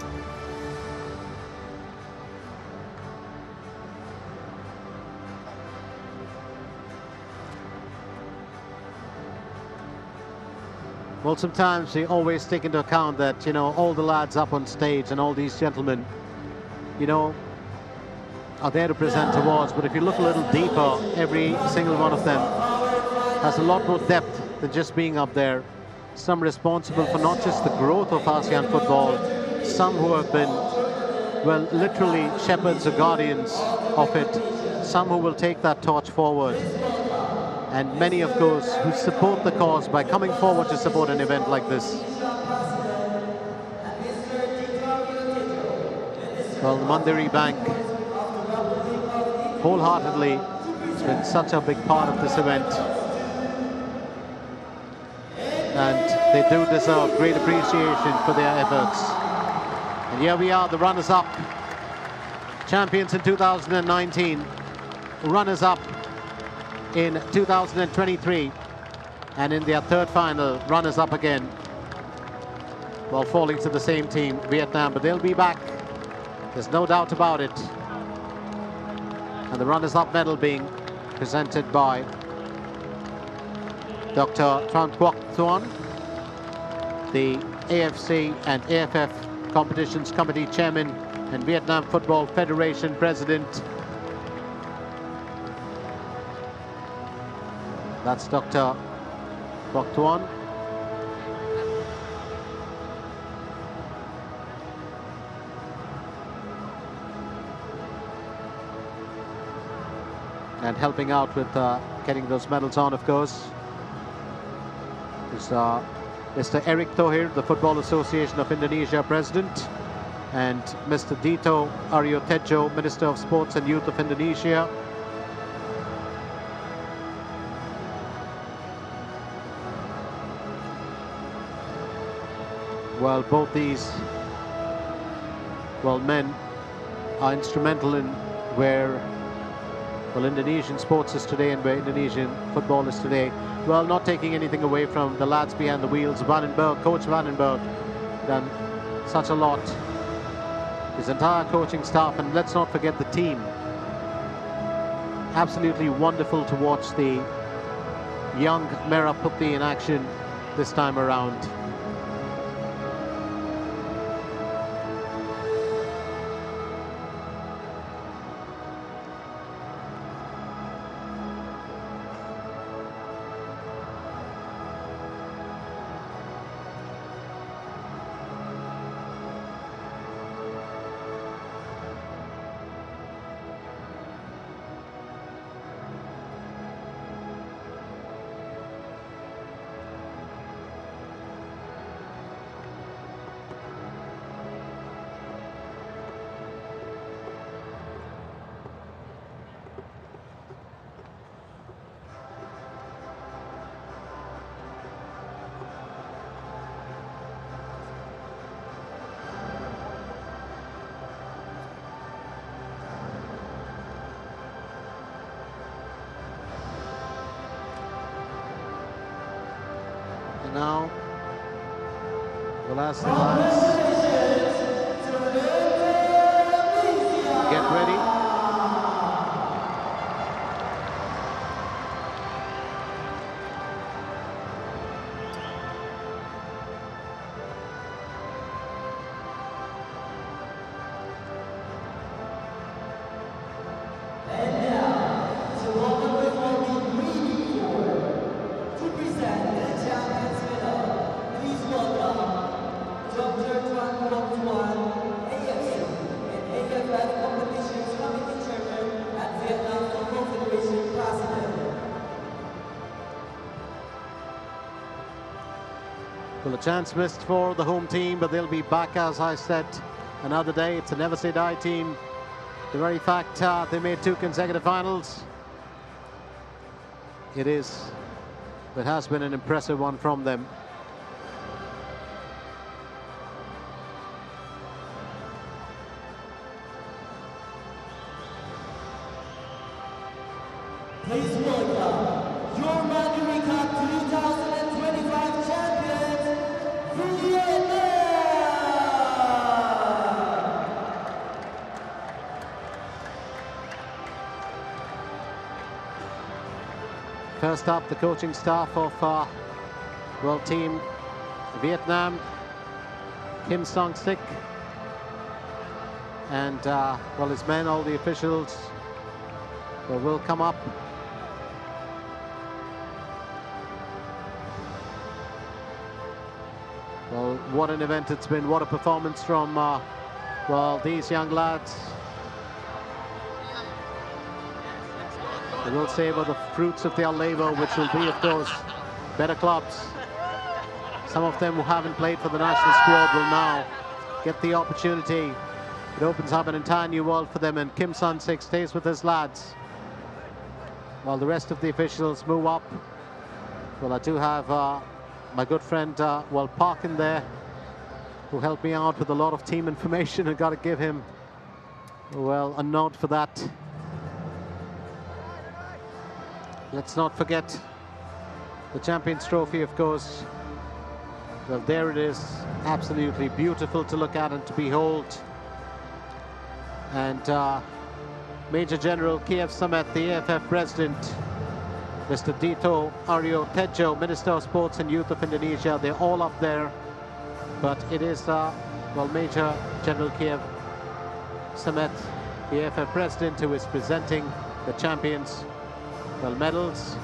Well, sometimes we always take into account that, you know, all the lads up on stage and all these gentlemen, you know, are there to present awards. But if you look a little deeper, every single one of them has a lot more depth than just being up there. Some responsible for not just the growth of ASEAN football, some who have been, well, literally shepherds or guardians of it, some who will take that torch forward, and many, of course, who support the cause by coming forward to support an event like this. Well, the Mandiri Bank wholeheartedly has been such a big part of this event. And they do deserve great appreciation for their efforts. And here we are, the runners-up, champions in 2019, runners-up in 2023, and in their third final, runners-up again, while falling to the same team, Vietnam. But they'll be back, there's no doubt about it. And the runners-up medal being presented by Dr. Tran Quoc Thuan, the AFC and AFF Competitions Committee Chairman and Vietnam Football Federation President. That's Dr. Boktuan. And helping out with getting those medals on, of course, is Mr. Erick Thohir, the Football Association of Indonesia President, and Mr. Dito Aryo Tejo, Minister of Sports and Youth of Indonesia. Well, both these men are instrumental in where Indonesian sports is today and where Indonesian football is today. Well, not taking anything away from the lads behind the wheels. Vandenberg, Coach Vandenberg, done such a lot. His entire coaching staff, and let's not forget the team. Absolutely wonderful to watch the young Merah Putih in action this time around. Now, we'll ask the lads to get ready. Well, a chance missed for the home team, but they'll be back, as I said, another day. It's a never say die team. The very fact they made 2 consecutive finals, it has been an impressive one from them. Please welcome your Mandalay Cup 2025 champions, Vietnam! First up, the coaching staff of World Team Vietnam, Kim Song-sik, and well, his men, all the officials, will come up. Well, what an event it's been, what a performance from well, these young lads. They will savor the fruits of their labor, which will be, of course, better clubs. Some of them who haven't played for the national squad will now get the opportunity. It opens up an entire new world for them, and Kim Song-sik stays with his lads while the rest of the officials move up. Well, I do have my good friend, well, Park in there, who helped me out with a lot of team information. I've got to give him, well, a nod for that. Let's not forget the Champions Trophy, of course. Well, there it is, absolutely beautiful to look at and to behold. And Major General Kiev Samet, the AFF President, Mr. Dito Aryo Tejo, Minister of Sports and Youth of Indonesia, they're all up there. But it is, well, Major General Kiev Samet, the AFF President, who is presenting the champions, well, medals.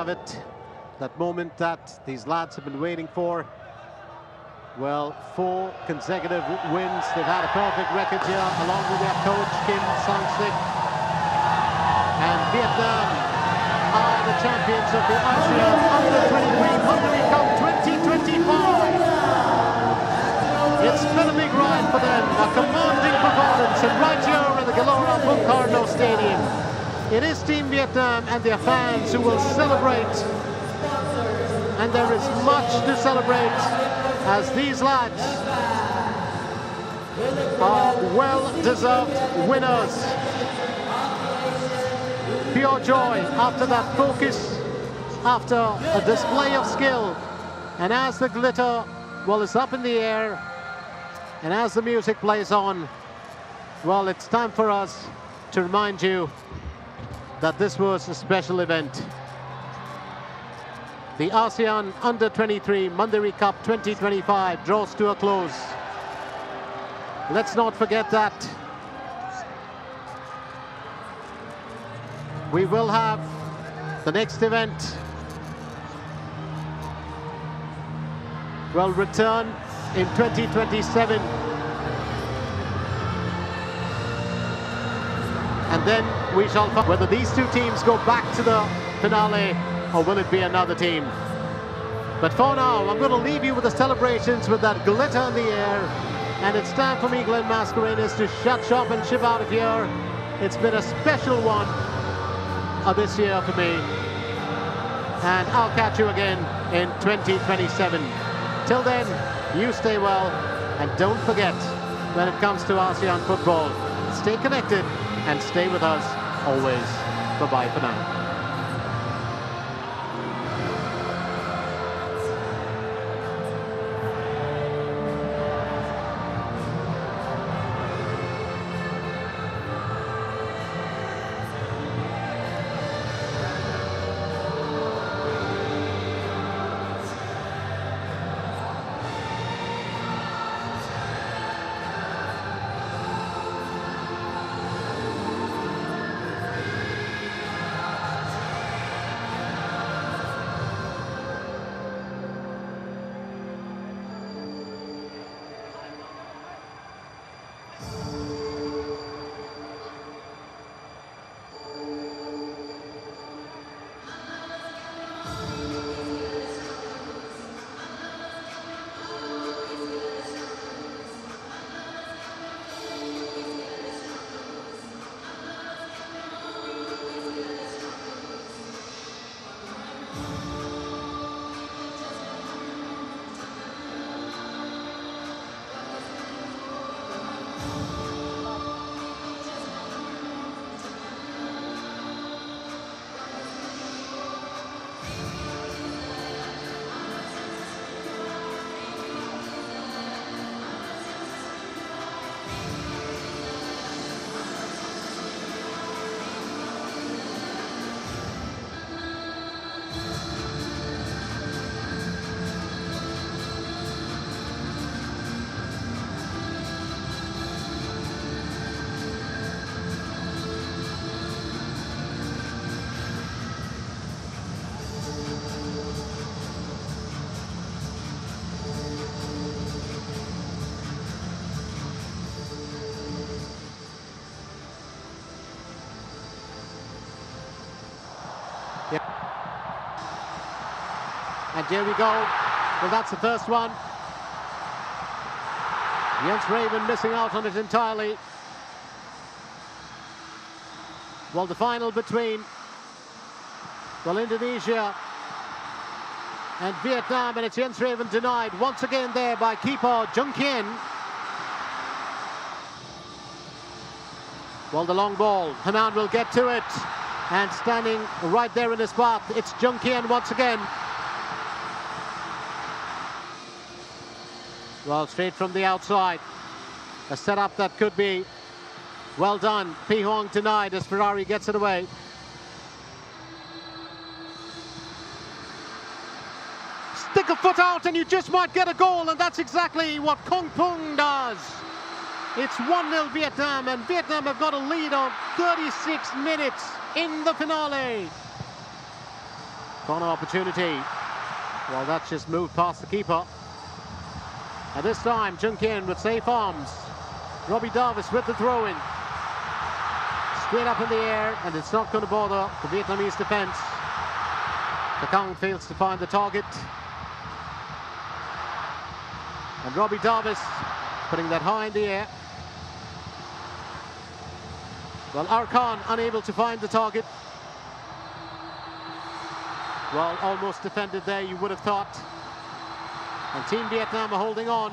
have it. That moment that these lads have been waiting for. Well, 4 consecutive wins. They've had a perfect record here, along with their coach, Kim Sang-sik. And Vietnam are the champions of the ASEAN Under-23 Hungary Cup 2025. It's been a big ride for them, a commanding performance, and right here in the Gelora Bung Karno Stadium. It is Team Vietnam and their fans who will celebrate. And there is much to celebrate, as these lads are well-deserved winners. Pure joy after that focus, after a display of skill. And as the glitter, well, is up in the air, and as the music plays on, well, it's time for us to remind you that this was a special event. The ASEAN Under-23 Mandiri Cup 2025 draws to a close. Let's not forget that. We will have the next event. Will return in 2027. And then we shall find whether these two teams go back to the finale, or will it be another team? But for now, I'm going to leave you with the celebrations, with that glitter in the air. And it's time for me, Glenn Mascarenas, to shut shop and ship out of here. It's been a special one this year for me. And I'll catch you again in 2027. Till then, you stay well. And don't forget, when it comes to ASEAN football, stay connected and stay with us always. Bye-bye for now. And here we go. Well, that's the first one. Jens Raven missing out on it entirely. Well, the final between, well, Indonesia and Vietnam, and it's Jens Raven denied once again there by keeper Jung Kien. Well, the long ball, Hanan will get to it, and standing right there in his path, it's Jung Kien once again. Well, straight from the outside, a setup that could be well done. Pi Huang denied as Ferrari gets it away. Stick a foot out and you just might get a goal, and that's exactly what Kong Pung does. It's 1-0 Vietnam, and Vietnam have got a lead on 36 minutes in the finale. Corner opportunity. Well, that's just moved past the keeper. And this time, Jung Kien with safe arms. Robbie Davis with the throw-in. Straight up in the air, and it's not going to bother the Vietnamese defence. Kang fails to find the target. And Robbie Davis putting that high in the air. Well, Arkan unable to find the target. Well, almost defended there, you would have thought. And Team Vietnam are holding on.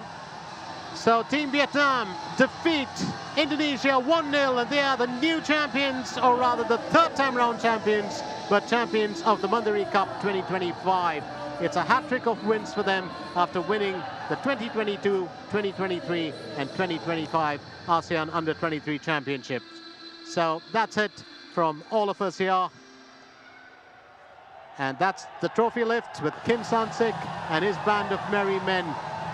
So Team Vietnam defeat Indonesia 1-0, and they are the new champions, or rather the third time round champions, but champions of the Mandari Cup 2025. It's a hat-trick of wins for them after winning the 2022, 2023 and 2025 ASEAN Under-23 Championships. So that's it from all of us here. And that's the trophy lift with Kim San-sik and his band of merry men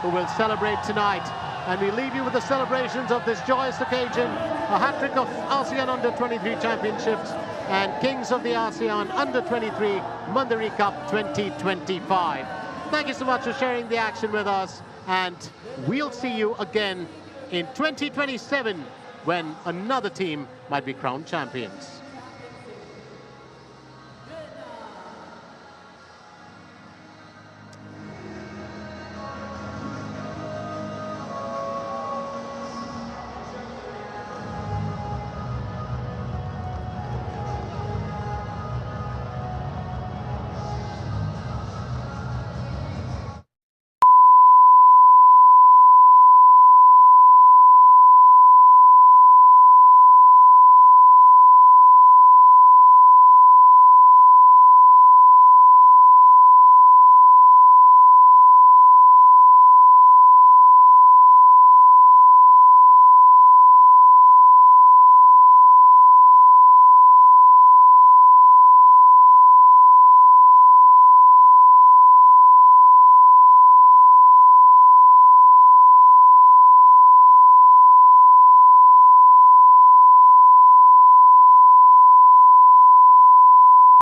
who will celebrate tonight. And we leave you with the celebrations of this joyous occasion, a hat-trick of ASEAN Under-23 Championships and Kings of the ASEAN Under-23 Mandari Cup 2025. Thank you so much for sharing the action with us, and we'll see you again in 2027 when another team might be crowned champions.